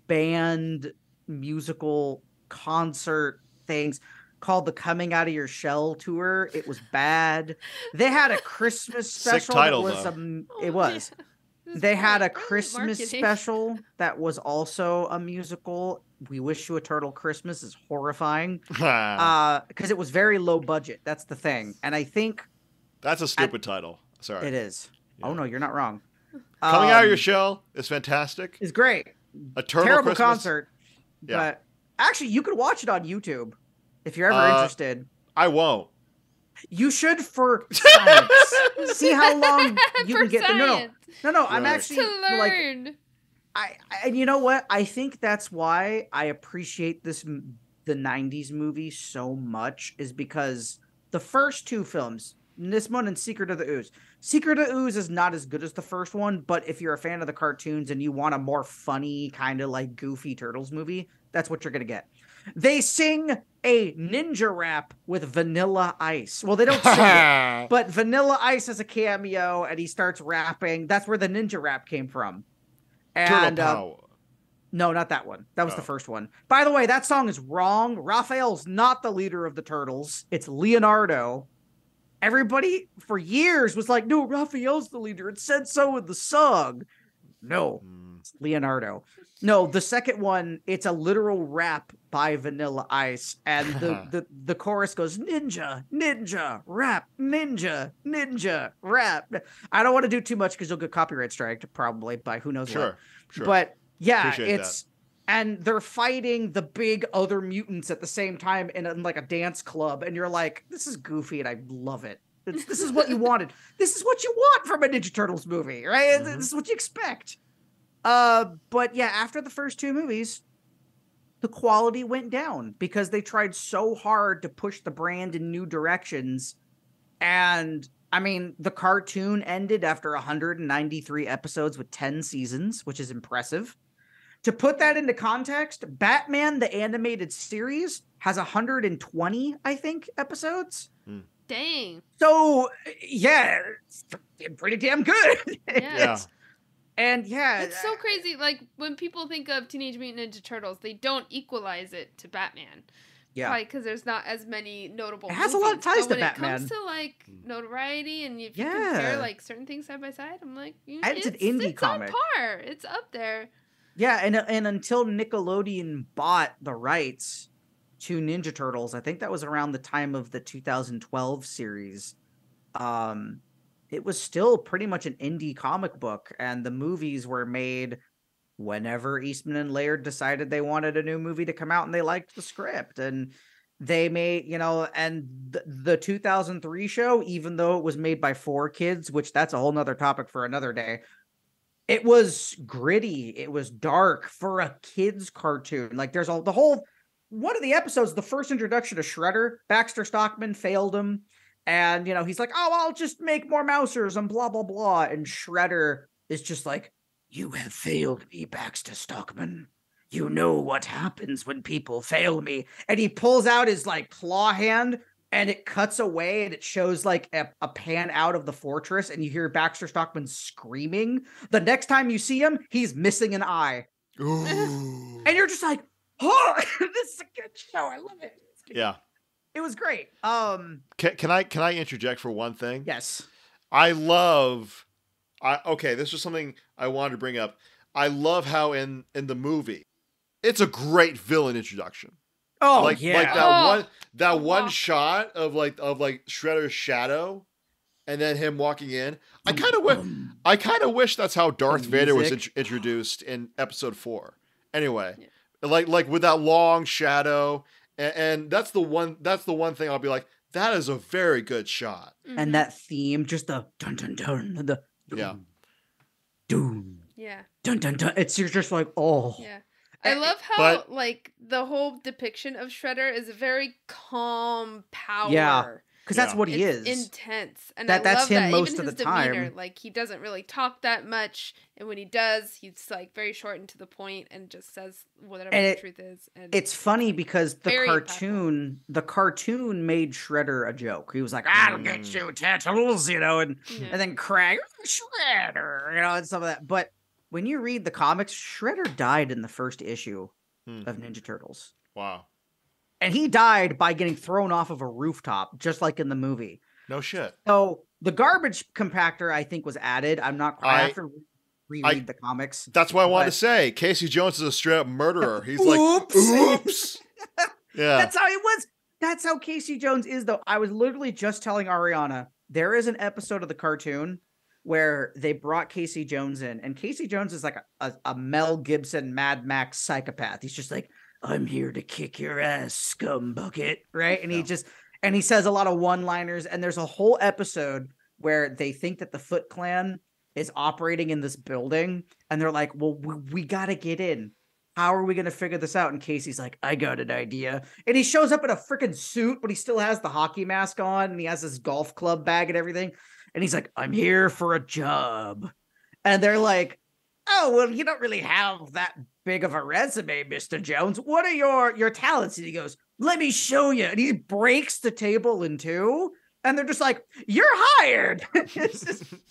band musical concert things called the Coming Out of Your Shell tour. It was bad. They had a Christmas special. Sick title, that was it was. Yeah. They had a Christmas special that was also a musical. We Wish You a Turtle Christmas is horrifying. Because it was very low budget. That's the thing. And I think that's a stupid title. Sorry. It is. Yeah. Oh no, you're not wrong. Coming Out of Your Shell is fantastic. It's great. A Turtle terrible Christmas concert. Yeah. But actually, you could watch it on YouTube if you're ever interested. I won't. You should for science. See how long you can get. No. I'm actually to learn. And you know what? I think that's why I appreciate the '90s movie so much, is because the first two films, this one and Secret of the Ooze. Secret of the Ooze is not as good as the first one, but if you're a fan of the cartoons and you want a more funny, kind of like goofy Turtles movie, that's what you're going to get. They sing a ninja rap with Vanilla Ice. Well, they don't sing it, but Vanilla Ice has a cameo and he starts rapping. That's where the ninja rap came from. And Turtle Power. no, not that one. That was the first one. By the way, that song is wrong. Raphael's not the leader of the Turtles. It's Leonardo. Everybody for years was like, no, Raphael's the leader. It said so in the song. No, it's Leonardo. No, the second one, it's a literal rap by Vanilla Ice. And the chorus goes, ninja, ninja, rap, ninja, ninja, rap. I don't want to do too much because you'll get copyright striked probably by who knows what. Sure. But yeah, Appreciate it's... And they're fighting the big other mutants at the same time in like a dance club. And you're like, this is goofy and I love it. This is what you wanted. This is what you want from a Ninja Turtles movie, right? Mm-hmm. This is what you expect. But yeah, after the first two movies, the quality went down because they tried so hard to push the brand in new directions. And I mean, the cartoon ended after 193 episodes with 10 seasons, which is impressive. To put that into context, Batman, the animated series, has 120, I think, episodes. Dang. So, yeah, it's pretty damn good. Yeah. And yeah. It's so crazy. Like, when people think of Teenage Mutant Ninja Turtles, they don't equalize it to Batman. Yeah. Probably because there's not as many notable It has movies. a lot of ties to Batman. Batman. When it comes to, like, notoriety and if you compare, like, certain things side by side, I'm like, it's an indie comic. It's on par. It's up there. Yeah, and until Nickelodeon bought the rights to Ninja Turtles, I think that was around the time of the 2012 series, it was still pretty much an indie comic book, and the movies were made whenever Eastman and Laird decided they wanted a new movie to come out and they liked the script. And they made, and the 2003 show, even though it was made by 4 kids, which that's a whole nother topic for another day, it was gritty. It was dark for a kid's cartoon. Like there's the whole one of the episodes, the first introduction to Shredder, Baxter Stockman failed him. And, he's like, oh, I'll just make more Mousers and blah, blah, blah. And Shredder is just like, you have failed me, Baxter Stockman. You know what happens when people fail me. And he pulls out his like claw hand and it cuts away and it shows like a pan out of the fortress and you hear Baxter Stockman screaming. The next time you see him, he's missing an eye. Ooh. And you're just like, oh, this is a good show. I love it. Yeah. It was great. Can I interject for one thing? Yes. Okay, this was something I wanted to bring up. I love how in the movie, it's a great villain introduction. Oh, like that one shot of like Shredder's shadow, and then him walking in. I kind of wish that's how Darth Vader was introduced in Episode 4. Anyway, like with that long shadow, and that's the one thing I'll be like, that is a very good shot. Mm-hmm. And that theme, just the dun dun dun, the doom, doom, dun dun dun. You're just like, oh. Yeah. I love how like the whole depiction of Shredder is a very calm power. Yeah, because that's what he is. Intense, and that's I love him that. most Even of the demeanor, time. like he doesn't really talk that much, and when he does, he's like very short and to the point, and just says whatever the truth is. And it's funny because the cartoon made Shredder a joke. He was like, "I'll get you, Turtles," and then Krang, Shredder, and some of that. But when you read the comics, Shredder died in the first issue of Ninja Turtles. Wow. And he died by getting thrown off of a rooftop, just like in the movie. No shit. So the garbage compactor, I think, was added. I'm not quite. I have to reread the comics. That's what I wanted to say. Casey Jones is a straight up murderer. He's like, oops. Yeah. That's how he was. That's how Casey Jones is, though. I was literally just telling Arianna, there is an episode of the cartoon where they brought Casey Jones in, and Casey Jones is like a Mel Gibson Mad Max psychopath. He's just like, I'm here to kick your ass, scumbucket, right? And he says a lot of one-liners, and there's a whole episode where they think that the Foot Clan is operating in this building, and they're like, well, we gotta get in. How are we gonna figure this out? And Casey's like, I got an idea. And he shows up in a freaking suit, but he still has the hockey mask on, and he has his golf club bag and everything. And he's like, I'm here for a job. And they're like, oh, well, you don't really have that big of a resume, Mr. Jones. What are your talents? And he goes, let me show you. And he breaks the table in two. And they're just like, you're hired.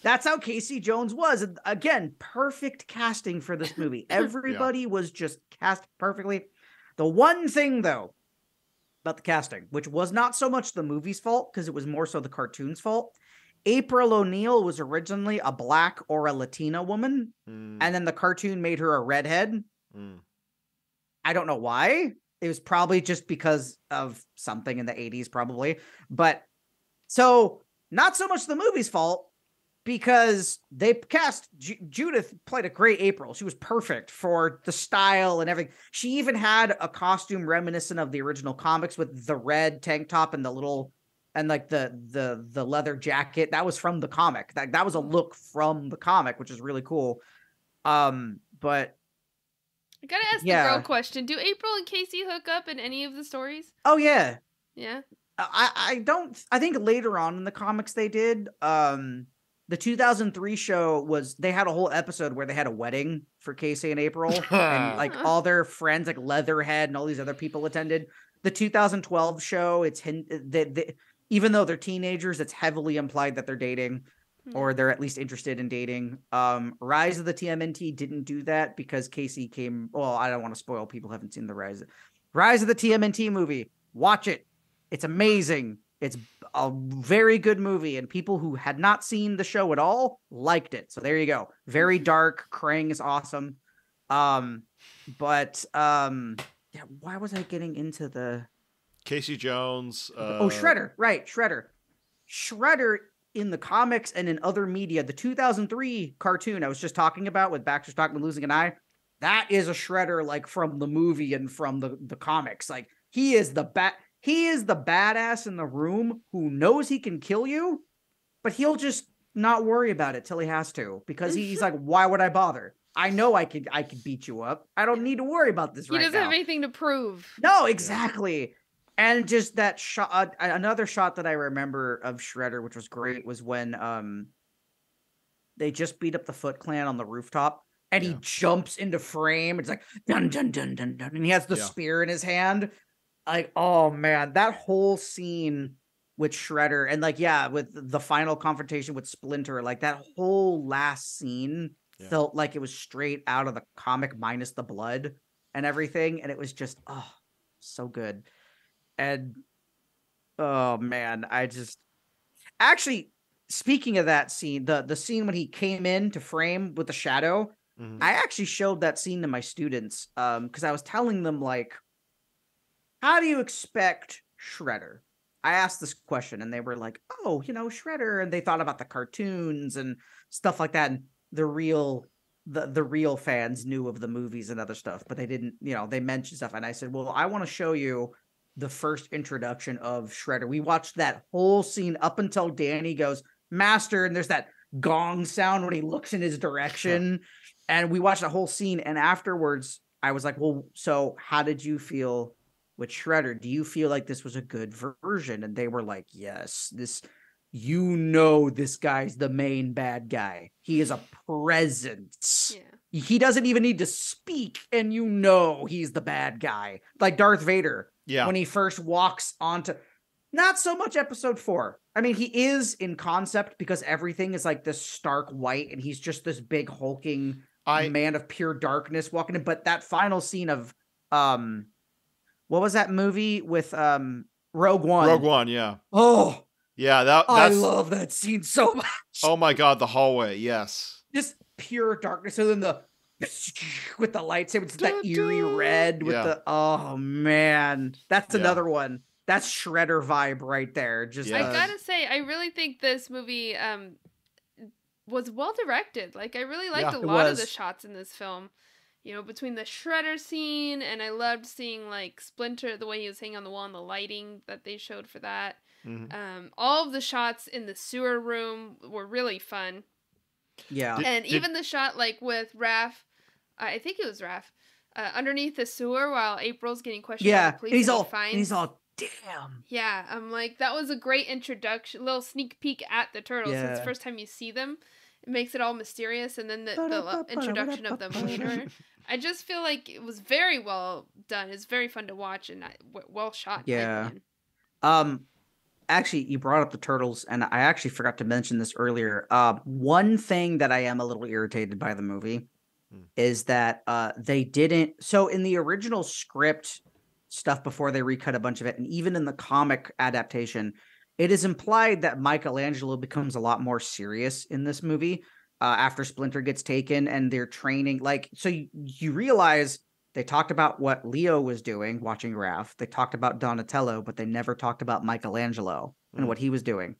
That's how Casey Jones was. And again, perfect casting for this movie. Everybody was just cast perfectly. The one thing, though, about the casting, which was not so much the movie's fault, because it was more so the cartoon's fault. April O'Neil was originally a Black or a Latina woman, and then the cartoon made her a redhead. I don't know why. It was probably just because of something in the 80s, probably. But so not so much the movie's fault, because they cast Judith played a great April. She was perfect for the style and everything. She even had a costume reminiscent of the original comics with the red tank top and the little and like the leather jacket. That was from the comic. That was a look from the comic, which is really cool. But I gotta ask the girl question. Do April and Casey hook up in any of the stories? Oh yeah. Yeah. I think later on in the comics they did. The 2003 show they had a whole episode where they had a wedding for Casey and April, and like all their friends, like Leatherhead and all these other people attended. The 2012 show, even though they're teenagers, it's heavily implied that they're dating, or they're at least interested in dating. Rise of the TMNT didn't do that because Casey came. Well, I don't want to spoil. People who haven't seen the Rise of the TMNT movie. Watch it. It's amazing. It's a very good movie, and people who had not seen the show at all liked it. So there you go. Very dark. Krang is awesome. Yeah, why was I getting into the Casey Jones? Shredder. Right, Shredder. Shredder in the comics and in other media, the 2003 cartoon I was just talking about with Baxter Stockman losing an eye, that is a Shredder like from the movie and from the comics. Like he is the badass in the room who knows he can kill you, but he'll just not worry about it till he has to, because he's like, why would I bother? I know I could beat you up. I don't need to worry about this right now. He doesn't have anything to prove. No, exactly. And just that shot, another shot that I remember of Shredder, which was great, was when they just beat up the Foot Clan on the rooftop, and he jumps into frame. It's like, dun, dun, dun, dun, dun, and he has the spear in his hand. Like, oh man, that whole scene with Shredder and with the final confrontation with Splinter, like that whole last scene felt like it was straight out of the comic minus the blood and everything. And it was just, so good. And, oh man, actually, speaking of that scene, the scene when he came in to frame with the shadow, I actually showed that scene to my students because I was telling them, like, how do you expect Shredder? I asked this question and they were like, oh, Shredder. And they thought about the cartoons and stuff like that. And the real fans knew of the movies and other stuff, but they didn't, they mentioned stuff. And I said, well, I want to show you the first introduction of Shredder. We watched that whole scene up until Danny goes, Master, and there's that gong sound when he looks in his direction. And we watched the whole scene. And afterwards, I was like, well, so how did you feel with Shredder? Do you feel like this was a good version? And they were like, yes, this guy's the main bad guy. He is a presence. Yeah. He doesn't even need to speak, and he's the bad guy. Like Darth Vader. Yeah. When he first walks onto, not so much episode 4. I mean, he is in concept because everything is like this stark white, and he's just this big hulking man of pure darkness walking in. But that final scene of what was that movie with Rogue One? Rogue One, yeah. Oh, yeah. I love that scene so much. Oh my god, the hallway, yes. Just pure darkness. So then with the lightsaber, it's that eerie red with oh man, that's another one. That's Shredder vibe right there. Just I gotta say, I really think this movie was well directed. Like I really liked a lot of the shots in this film. Between the Shredder scene, and I loved seeing like Splinter, the way he was hanging on the wall and the lighting that they showed for that. All of the shots in the sewer room were really fun. Yeah. Even the shot like with Raph, I think it was Raph, underneath the sewer while April's getting questioned by the police. And he's all, damn. Yeah, I'm like, that was a great introduction, little sneak peek at the Turtles. It's the first time you see them. it makes it all mysterious, and then the introduction of them later. I just feel like it was very well done. It's very fun to watch and well shot. In my opinion. Actually, you brought up the turtles, and I actually forgot to mention this earlier. One thing that I am a little irritated by the movie is that they didn't. So in the original script stuff before they recut a bunch of it, and even in the comic adaptation, it is implied that Michelangelo becomes a lot more serious in this movie after Splinter gets taken and they're training. Like, so you realize they talked about what Leo was doing, watching Raph. They talked about Donatello, but they never talked about Michelangelo and what he was doing.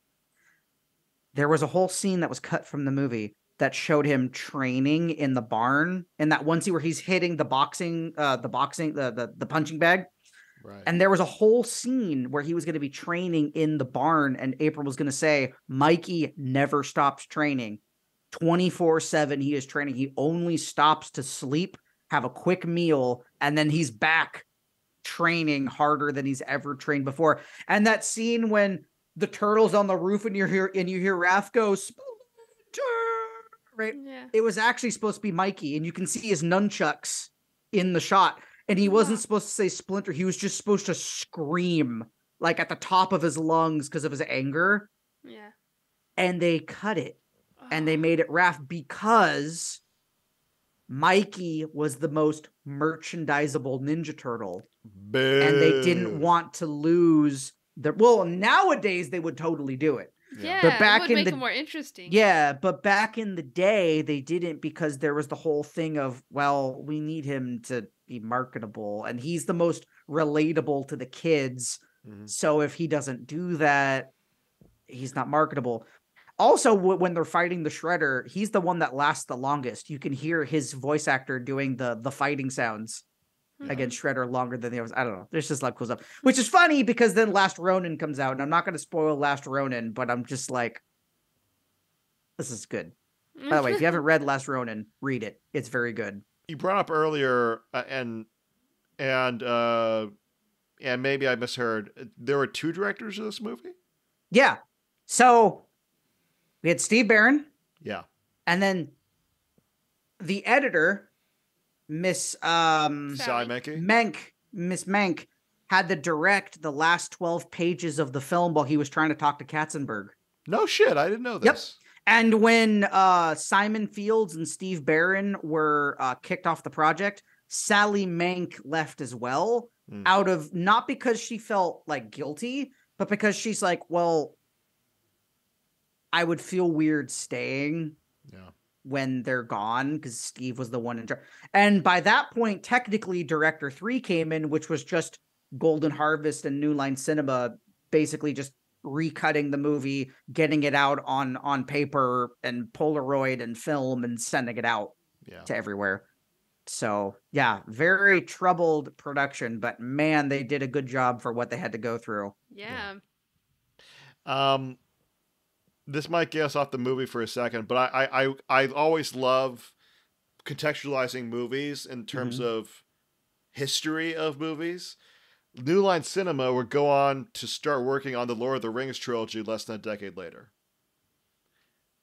There was a whole scene that was cut from the movie that showed him training in the barn, in that one scene where he's hitting the punching bag. Right. And there was a whole scene where he was going to be training in the barn, and April was going to say, Mikey never stops training. 24/7 he is training. He only stops to sleep, have a quick meal, and then he's back training harder than he's ever trained before. And that scene when the turtle's on the roof and you hear Raph go, Splinter, right? Yeah. It was actually supposed to be Mikey, and you can see his nunchucks in the shot. And he wasn't supposed to say Splinter. He was just supposed to scream like at the top of his lungs because of his anger. Yeah. And they cut it and they made it Raph because Mikey was the most merchandisable Ninja Turtle. Boo. And they didn't want to lose well, nowadays they would totally do it. Yeah, but back it would in make the it more interesting. Yeah, but back in the day they didn't, because there was the whole thing of, well, we need him to be marketable, and he's the most relatable to the kids. So if he doesn't do that, he's not marketable. Also, when they're fighting the Shredder, he's the one that lasts the longest. You can hear his voice actor doing the fighting sounds against Shredder longer than the others. I don't know. There's just a lot of cool stuff, which is funny because then Last Ronin comes out, and I'm not going to spoil Last Ronin, but I'm just like, this is good. By the way, if you haven't read Last Ronin, read it. It's very good. You brought up earlier, and maybe I misheard, there were two directors of this movie? Yeah. So we had Steve Barron. Yeah. And then the editor, Miss Miss Menk, had to direct the last 12 pages of the film while he was trying to talk to Katzenberg. No shit, I didn't know this. Yep. And when Simon Fields and Steve Barron were kicked off the project, Sally Menk left as well, out of, not because she felt like guilty, but because she's like, well, I would feel weird staying when they're gone, because Steve was the one in charge. And by that point, technically, Director 3 came in, which was just Golden Harvest and New Line Cinema, basically just recutting the movie, getting it out on paper and Polaroid and film and sending it out to everywhere. So, yeah, very troubled production, but man, they did a good job for what they had to go through. Yeah. This might get us off the movie for a second, but I always love contextualizing movies in terms of history of movies. New Line Cinema would go on to start working on the Lord of the Rings trilogy less than a decade later.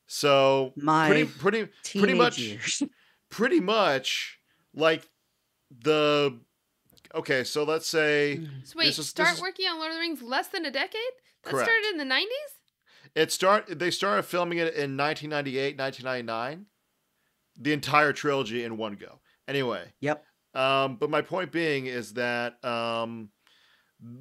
So pretty much like the so let's say working on Lord of the Rings less than a decade? That Correct. started in the 90s? They started filming it in 1998, 1999. The entire trilogy in one go. Anyway. Yep. But my point being is that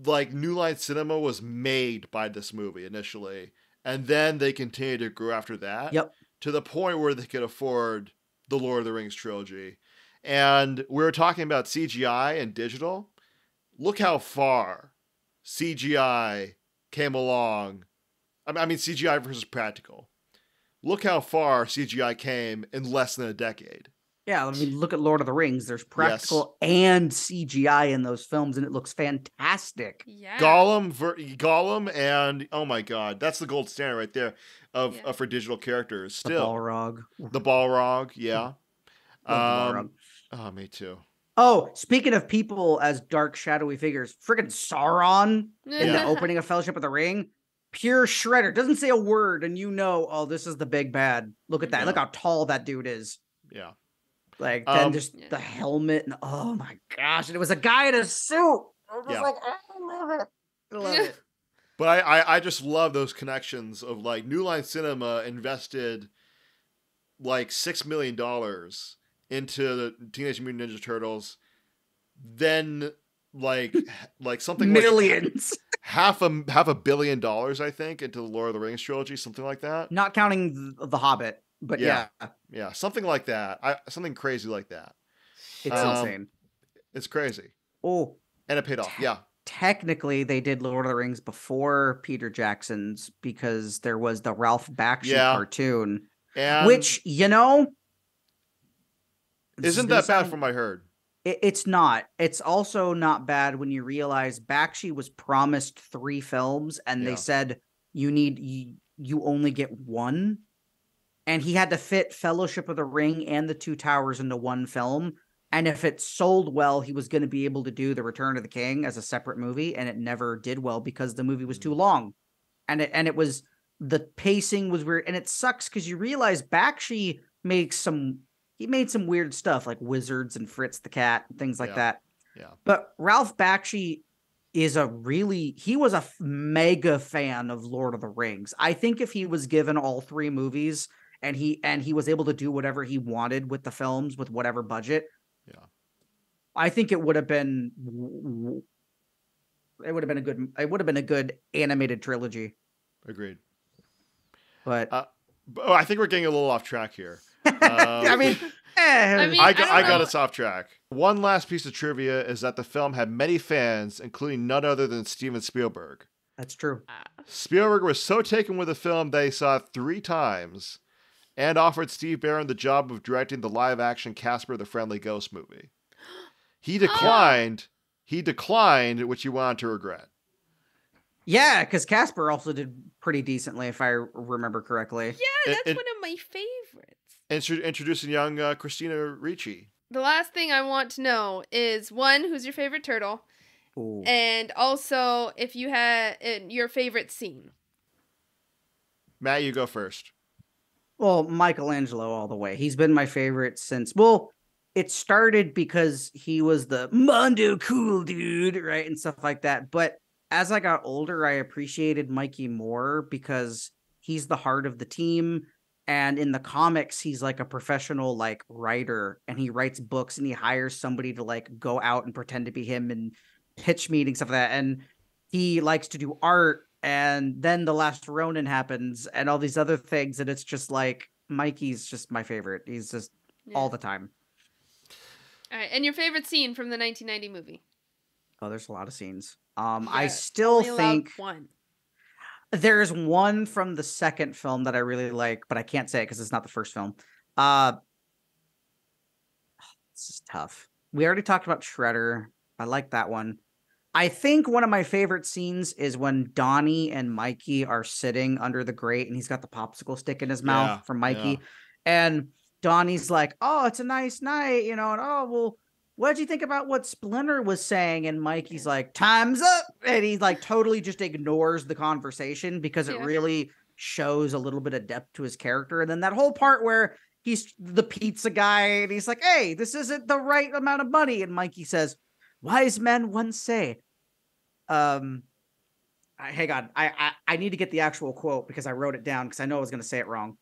like New Line Cinema was made by this movie initially, and then they continued to grow after that. Yep. To the point where they could afford the Lord of the Rings trilogy. And we were talking about CGI and digital. Look how far CGI came along. I mean, CGI versus practical. Look how far CGI came in less than a decade. Yeah, I mean, look at Lord of the Rings. There's practical and CGI in those films, and it looks fantastic. Yeah. Gollum, and oh my god, that's the gold standard right there for digital characters. Still, the Balrog, yeah. The Balrog. Oh, me too. Oh, speaking of people as dark, shadowy figures, friggin' Sauron in the opening of Fellowship of the Ring. pure shredder. Doesn't say a word, and you know, oh, this is the big bad. Look at that. Yeah. Look how tall that dude is. Yeah. Like, then just the helmet, and oh my gosh, and it was a guy in a suit. I was Yeah. like, I love it. I love it. But I just love those connections of like New Line Cinema invested like $6 million into the Teenage Mutant Ninja Turtles, then like something millions, like half a billion dollars, I think, into the Lord of the Rings trilogy, something like that. not counting the Hobbit, but yeah, something like that. Something crazy like that. It's insane. It's crazy. Oh, and it paid off. Yeah. Technically, they did Lord of the Rings before Peter Jackson's because there was the Ralph Bakshi cartoon, which, you know, isn't that bad from what I heard. It's not. It's also not bad when you realize Bakshi was promised 3 films and they said you only get 1. And he had to fit Fellowship of the Ring and the Two Towers into 1 film. And if it sold well, he was going to be able to do The Return of the King as a separate movie. And it never did well because the movie was too long. And it was, the pacing was weird. And it sucks because you realize Bakshi made some weird stuff like Wizards and Fritz the Cat and things like that. Yeah. But Ralph Bakshi is he was a mega fan of Lord of the Rings. I think if he was given all 3 movies and he was able to do whatever he wanted with the films with whatever budget, I think it would have been a good animated trilogy. Agreed. But I think we're getting a little off track here. I got us off track. One last piece of trivia is that the film had many fans, including none other than Steven Spielberg. That's true. Spielberg was so taken with the film that he saw it 3 times and offered Steve Barron the job of directing the live-action Casper the Friendly Ghost movie. He declined, which he wanted to regret. Yeah, because Casper also did pretty decently, if I remember correctly. Yeah, that's one of my favorites. Introducing young Christina Ricci. The last thing I want to know is, 1, who's your favorite turtle? Ooh. And also, if you had your favorite scene. Matt, you go first. Well, Michelangelo all the way. He's been my favorite since, well, it started because he was the Mondo cool dude, right? And stuff like that. But as I got older, I appreciated Mikey more because he's the heart of the team. And in the comics, he's like a professional like writer, and he writes books and he hires somebody to like go out and pretend to be him and pitch meetings, stuff like that. And he likes to do art. And then The Last Ronin happens and all these other things. And it's just like, Mikey's just my favorite. He's just all the time. All right. And your favorite scene from the 1990 movie? Oh, there's a lot of scenes. I still think 1. There's one from the second film that I really like, but I can't say it because it's not the first film. This is tough. We already talked about Shredder. I like that one. I think one of my favorite scenes is when Donnie and Mikey are sitting under the grate and he's got the popsicle stick in his mouth from Mikey. Yeah. And Donnie's like, oh, it's a nice night, you know, and oh, well, what'd you think about what Splinter was saying? And Mikey's like, time's up. And he like totally just ignores the conversation because it really shows a little bit of depth to his character. And then that whole part where he's the pizza guy and he's like, hey, this isn't the right amount of money. And Mikey says, wise men once say, hang on, I need to get the actual quote because I wrote it down because I know I was going to say it wrong.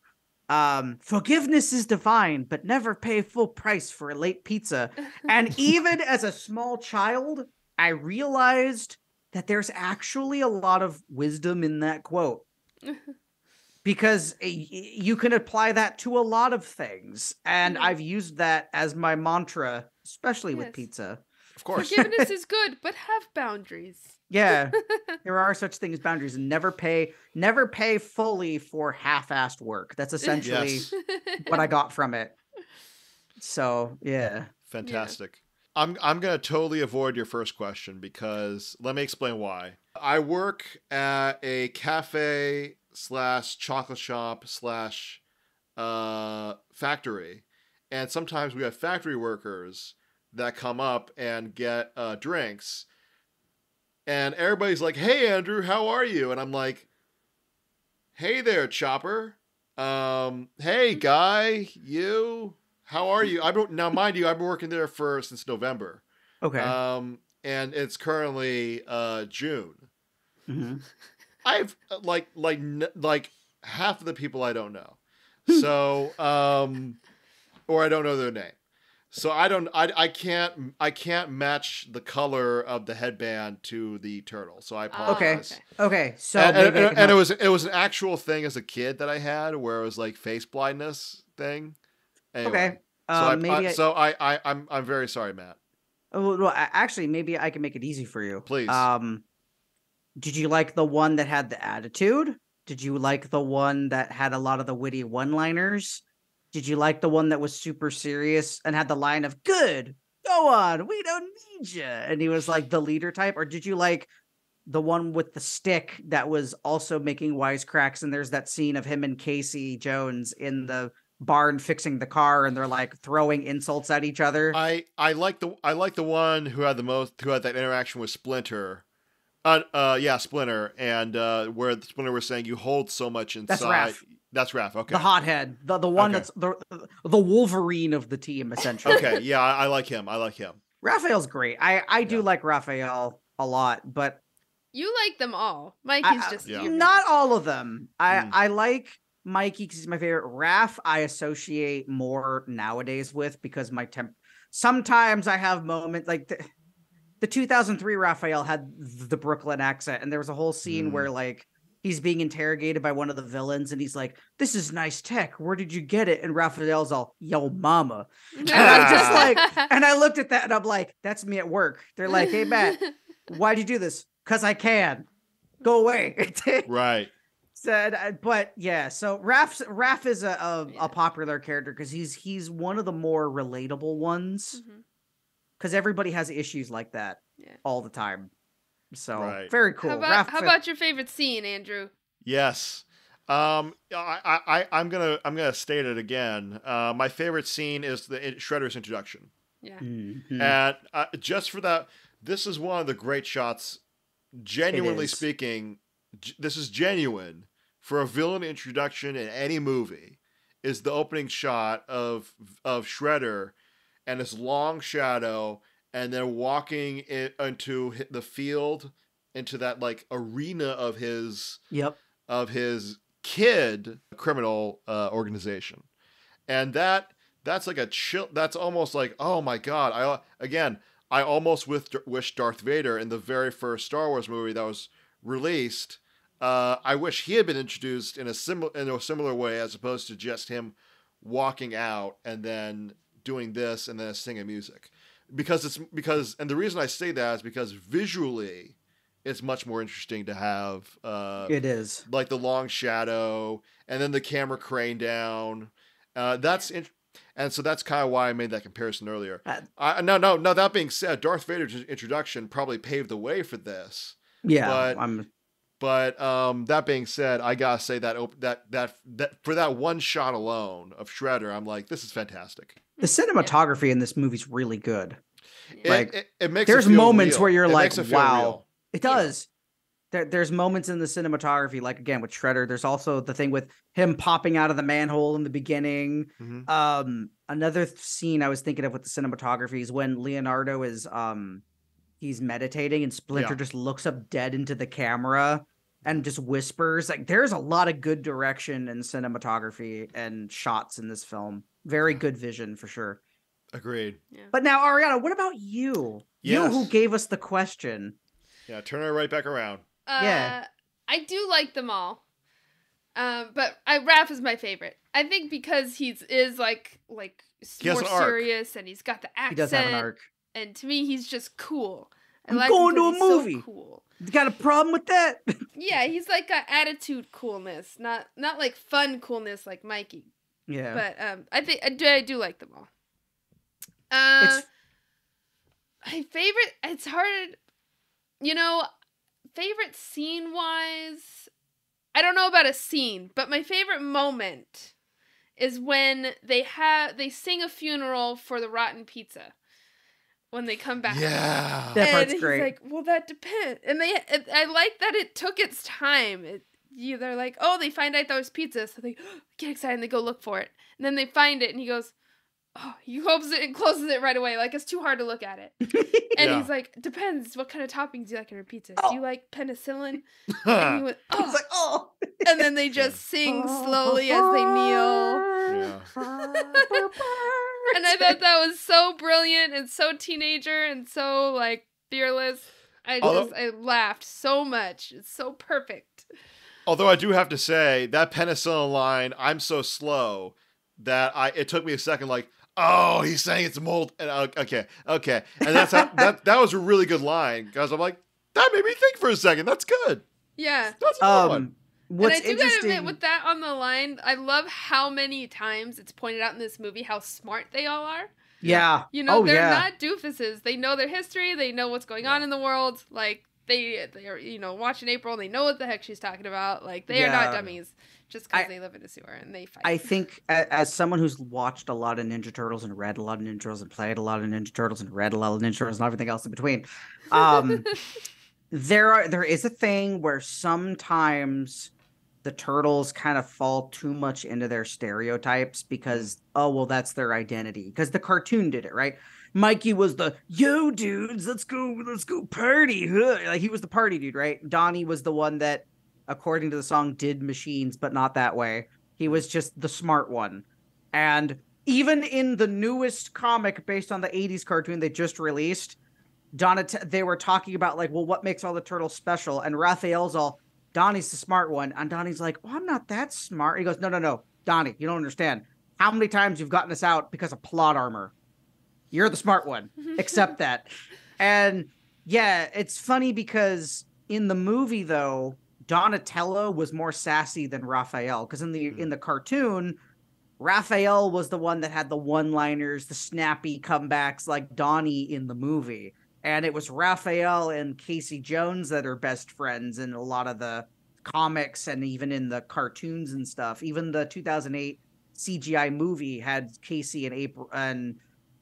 Forgiveness is divine, but never pay full price for a late pizza. And even as a small child, I realized that there's actually a lot of wisdom in that quote. Because you can apply that to a lot of things. And I've used that as my mantra, especially with pizza. Of course. Forgiveness is good, but have boundaries. Yeah, there are such things as boundaries, and never pay fully for half-assed work. That's essentially what I got from it. So, yeah. Fantastic. Yeah. I'm going to totally avoid your first question because let me explain why. I work at a cafe / chocolate shop / factory, and sometimes we have factory workers that come up and get drinks, and everybody's like, hey Andrew, how are you? And I'm like, Hey there, Chopper. Hey, Guy. You. How are you? Now, mind you, I've been working there since November. Okay. And it's currently June. Mhm. I've like half of the people I don't know. So or I don't know their name. So I can't match the color of the headband to the turtle. So I apologize. Okay. So and it was an actual thing as a kid that I had where it was like face blindness thing. Anyway, okay. I'm very sorry, Matt. Well, actually, maybe I can make it easy for you. Please. Did you like the one that had the attitude? Did you like the one that had a lot of the witty one-liners? Did you like the one that was super serious and had the line of "Good, go on, we don't need you"? And he was like the leader type, or did you like the one with the stick that was also making wisecracks? And there's that scene of him and Casey Jones in the barn fixing the car, and they're like throwing insults at each other. I like the one who had that interaction with Splinter. Splinter, and where Splinter was saying you hold so much inside. That's Raph. Okay. The hothead, the one that's the Wolverine of the team, essentially. Okay, yeah, I like him. Raphael's great. I do like Raphael a lot, but you like them all. Mikey's not all of them. I like Mikey because he's my favorite. Raph I associate more nowadays with because sometimes I have moments like the 2003 Raphael had the Brooklyn accent, and there was a whole scene where like he's being interrogated by one of the villains, and he's like, "This is nice tech. Where did you get it?" And Raphael's all, "Yo, mama." And I'm just like, and I looked at that, and I'm like, "That's me at work." They're like, "Hey, Matt, why'd you do this?" "'Cause I can." "Go away." Right. Said, but yeah. So Raph is a popular character because he's one of the more relatable ones. Because everybody has issues like that all the time. So very cool. How about your favorite scene, Andrew? Yes. I'm gonna state it again. My favorite scene is Shredder's introduction. Yeah. Mm-hmm. And just for that, this is one of the great shots. Genuinely speaking, this is genuine for a villain introduction in any movie. Is the opening shot of Shredder and his long shadow, and then walking into the field, into that like arena of his kid criminal organization, and that's like a chill. That's almost like, oh my god! I almost wish Darth Vader in the very first Star Wars movie that was released. I wish he had been introduced in a similar way, as opposed to just him walking out and then doing this and then singing music, because and the reason I say that is because visually it's much more interesting to have it is like the long shadow and then the camera crane down, and so that's kind of why I made that comparison earlier. No, that being said, Darth Vader's introduction probably paved the way for this. But that being said, I gotta say that for that one shot alone of Shredder, I'm like, this is fantastic. The cinematography in this movie's really good. It makes there's it feel moments real. where you're like, wow, real. It does. There's moments in the cinematography, like again with Shredder. There's also the thing with him popping out of the manhole in the beginning. Mm-hmm. Another scene I was thinking of with the cinematography is when Leonardo is he's meditating and Splinter just looks up dead into the camera and just whispers. Like there's a lot of good direction and cinematography and shots in this film. Very good vision for sure. Agreed. Yeah. But now, Arianna, what about you? Yes. You who gave us the question. Yeah, turn her right back around. I do like them all. But Raph is my favorite. I think because he is like more serious and he's got the accent. He does have an arc. And to me, he's just cool. I'm going to a movie. So cool. You got a problem with that? Yeah, he's like got attitude coolness, not like fun coolness like Mikey. Yeah. But I think I do like them all. My favorite. It's hard. Favorite scene wise, I don't know about a scene, but my favorite moment is when they sing a funeral for the rotten pizza. When they come back. Yeah. That part's he's great. like, well, that depends. And I like that it took its time. they're like, oh, they find out there's pizza, so they get excited and they go look for it. And then they find it, and he goes, oh, he opens it and closes it right away. Like, it's too hard to look at it. And he's like, depends. What kind of toppings do you like in your pizza? Do you like penicillin? And he went, oh. It's like, oh. And then they just sing slowly as they kneel. Yeah. And I thought that was so brilliant and so teenager and so, like, fearless. I laughed so much. It's so perfect. Although I do have to say, that penicillin line, I'm so slow that it took me a second, like, oh, he's saying it's mold. And okay. And that was a really good line, because I'm like, that made me think for a second. That's good. Yeah. That's a good one. What's and I do interesting... gotta admit, with that on the line, I love how many times it's pointed out in this movie how smart they all are. Yeah. You know, they're not doofuses. They know their history. They know what's going on in the world. Like, they are, you know, watching April, and they know what the heck she's talking about. Like, they are not dummies just because they live in a sewer and they fight. I think as someone who's watched a lot of Ninja Turtles and read a lot of Ninja Turtles and played a lot of Ninja Turtles and read a lot of Ninja Turtles and everything else in between, there is a thing where sometimes the Turtles kind of fall too much into their stereotypes because, oh, well, that's their identity. Because the cartoon did it, right? Mikey was the, yo, dudes, let's go party. Like, he was the party dude, right? Donnie was the one that, according to the song, did machines, but not that way. He was just the smart one. And even in the newest comic based on the 80s cartoon they just released, they were talking about, like, well, what makes all the turtles special? And Raphael's all, Donnie's the smart one. And Donnie's like, well, I'm not that smart. He goes, no, Donnie, you don't understand. How many times you've gotten us out because of plot armor? You're the smart one. Accept that. And yeah, it's funny because in the movie, though, Donatello was more sassy than Raphael. Because in the cartoon, Raphael was the one that had the one-liners, the snappy comebacks like Donnie in the movie. And it was Raphael and Casey Jones that are best friends in a lot of the comics and even in the cartoons and stuff. Even the 2008 CGI movie had Casey and April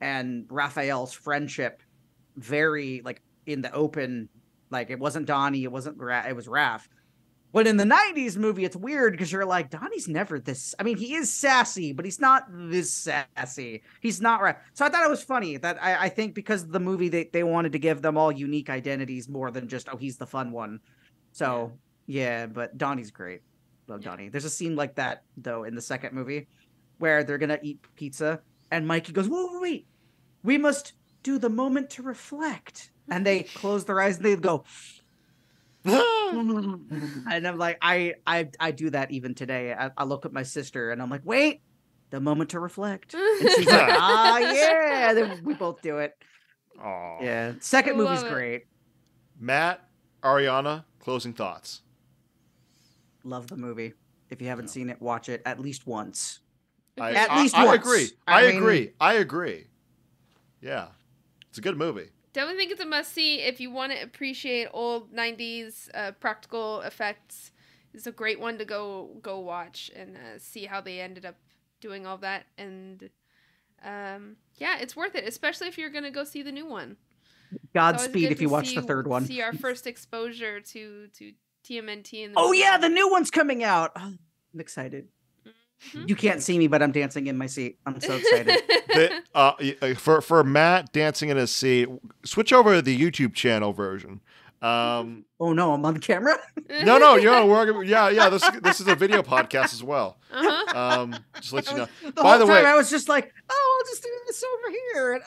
and Raphael's friendship very, like, in the open. Like, it wasn't Donnie, it was Raph. But in the 90s movie, it's weird because you're like, Donnie's never this. I mean, he is sassy, but he's not this sassy. He's not right. So I thought it was funny that I think because of the movie, they wanted to give them all unique identities more than just, oh, he's the fun one. So, yeah, but Donnie's great. Love Donnie. There's a scene like that, though, in the second movie where they're going to eat pizza. And Mikey goes, wait. We must do the moment to reflect. And they close their eyes and they go... And I'm like, I do that even today. I look at my sister and I'm like, wait, the moment to reflect. And she's like, yeah. Then we both do it. Aww. Yeah. Second movie's great. Matt, Arianna, closing thoughts. Love the movie. If you haven't seen it, watch it at least once. At least once. I agree. Yeah. It's a good movie. Definitely think it's a must-see if you want to appreciate old 90s practical effects. It's a great one to go watch and see how they ended up doing all that. And yeah, it's worth it, especially if you're going to go see the new one. Godspeed if you watch the third one. See our first exposure to TMNT. Yeah, the new one's coming out. Oh, I'm excited. Mm-hmm. You can't see me, but I'm dancing in my seat. I'm so excited. For Matt dancing in his seat, switch over to the YouTube channel version. Oh no, I'm on camera. No, this is a video podcast as well. Just let you know. By the way, I was just like, oh, I'll just do this over here, and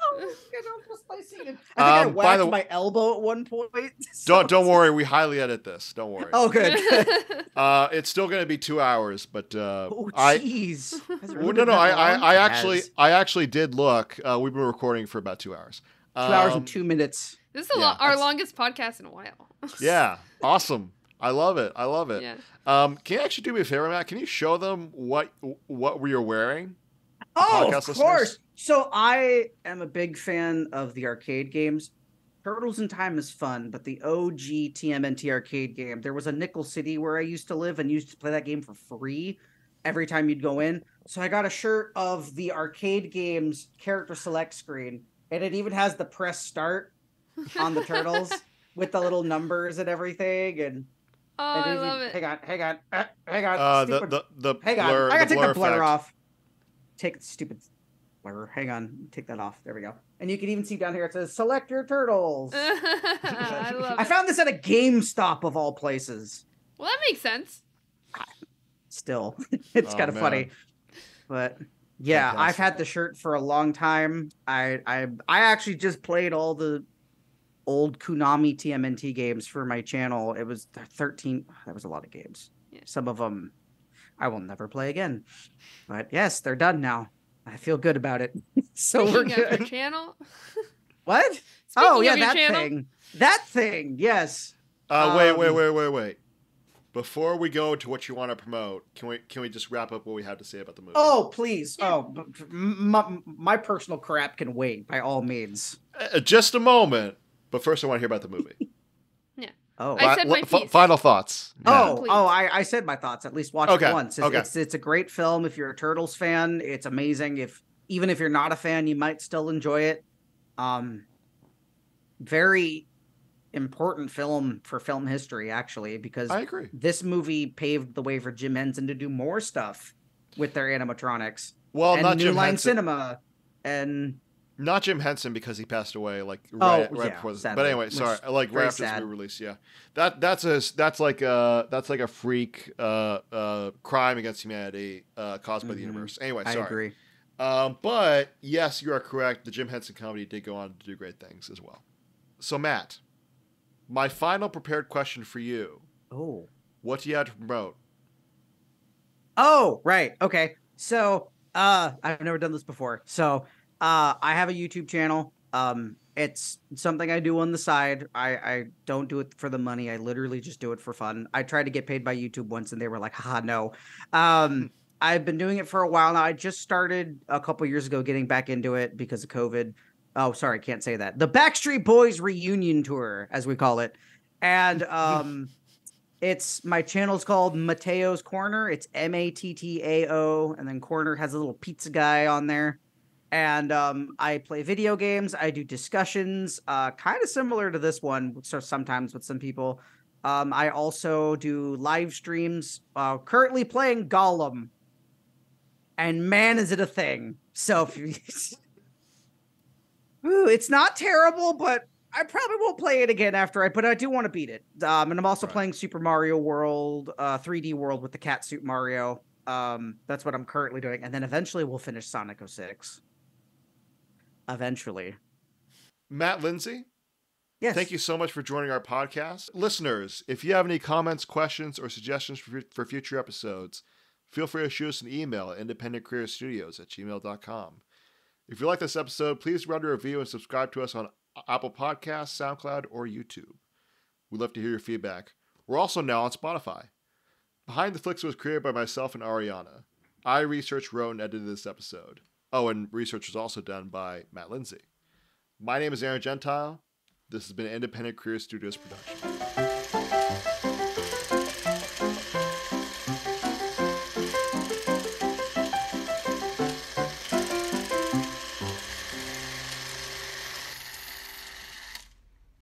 just my seat. I think I whacked my elbow at one point. Don't worry, we highly edit this. Don't worry. Oh, good. It's still going to be 2 hours, but jeez. I actually did look. We've been recording for about 2 hours. 2 hours and 2 minutes. This is our longest podcast in a while. Yeah, awesome. I love it. Yeah. Can you actually do me a favor, Matt? Can you show them what we are wearing? Oh, of course. So I am a big fan of the arcade games. Turtles in Time is fun, but the OG TMNT arcade game, there was a Nickel City where I used to live and used to play that game for free every time you'd go in. So I got a shirt of the arcade game's character select screen, and it even has the press start on the Turtles with the little numbers and everything. And Oh, I love it. Hang on. Hang on. Stupid. The Hang on. blur, I gotta the take blur the blur effect. off. Take the stupid blur. Hang on. Take that off. There we go. And you can even see down here it says select your turtles. I love I it. found this at a GameStop of all places. Well, that makes sense. Still, it's Oh, kind of man. funny. But yeah, I've Fantastic. had the shirt for a long time. I actually just played all the old Konami TMNT games for my channel. It was 13. That was a lot of games. Yeah. Some of them I will never play again. But yes, they're done now. I feel good about it. So we're Speaking of your good. channel. What? Speaking Oh, yeah, of your that channel. thing. That thing. Yes. Wait. Before we go to what you want to promote, can we just wrap up what we have to say about the movie? Oh, please. Yeah. Oh, my personal crap can wait by all means. Just a moment. But first, I want to hear about the movie. Oh. I said my piece. Final thoughts. Oh, Please. I said my thoughts. At least watch it Okay, once. okay. It's a great film. If you're a Turtles fan, it's amazing. Even if you're not a fan, you might still enjoy it. Very important film for film history, actually, because I agree. this movie paved the way for Jim Henson to do more stuff with their animatronics. Well, and not New Jim Line Henson. Cinema and Not Jim Henson because he passed away right yeah, before this. But sadly, anyway, which sorry. Like very right after this sad. movie release, yeah. That's like a freak crime against humanity caused by the universe. Anyway, I sorry. agree. But yes, you are correct. The Jim Henson comedy did go on to do great things as well. So Matt, my final prepared question for you: Oh. what do you have to promote? Oh, right. Okay. So, I've never done this before. So, I have a YouTube channel. It's something I do on the side. I don't do it for the money. I literally just do it for fun. I tried to get paid by YouTube once and they were like, haha, no. I've been doing it for a while now. I just started a couple years ago getting back into it because of COVID. Oh, sorry, can't say that. The Backstreet Boys reunion tour, as we call it. And it's my channel's called Matteo's Corner. It's Mattao, and then Corner has a little pizza guy on there. And I play video games. I do discussions, kind of similar to this one, so sometimes with some people. I also do live streams. Currently playing Gollum, and man, is it a thing! So if you... Ooh, it's not terrible, but I probably won't play it again after but I do want to beat it. And I'm also playing Super Mario World, 3D World with the Catsuit Mario. That's what I'm currently doing. And then eventually we'll finish Sonic 06. Eventually. Matt Lindsay, Yes. thank you so much for joining our podcast. Listeners, if you have any comments, questions, or suggestions for future episodes, feel free to shoot us an email at independentcreatorstudios@gmail.com. If you like this episode, please run a review and subscribe to us on Apple Podcasts, SoundCloud, or YouTube. We'd love to hear your feedback. We're also now on Spotify. Behind the Flicks was created by myself and Arianna. I researched, wrote, and edited this episode. Oh, and research was also done by Matt Lindsay. My name is Aaron Gentile. This has been an Independent Creator Studios production.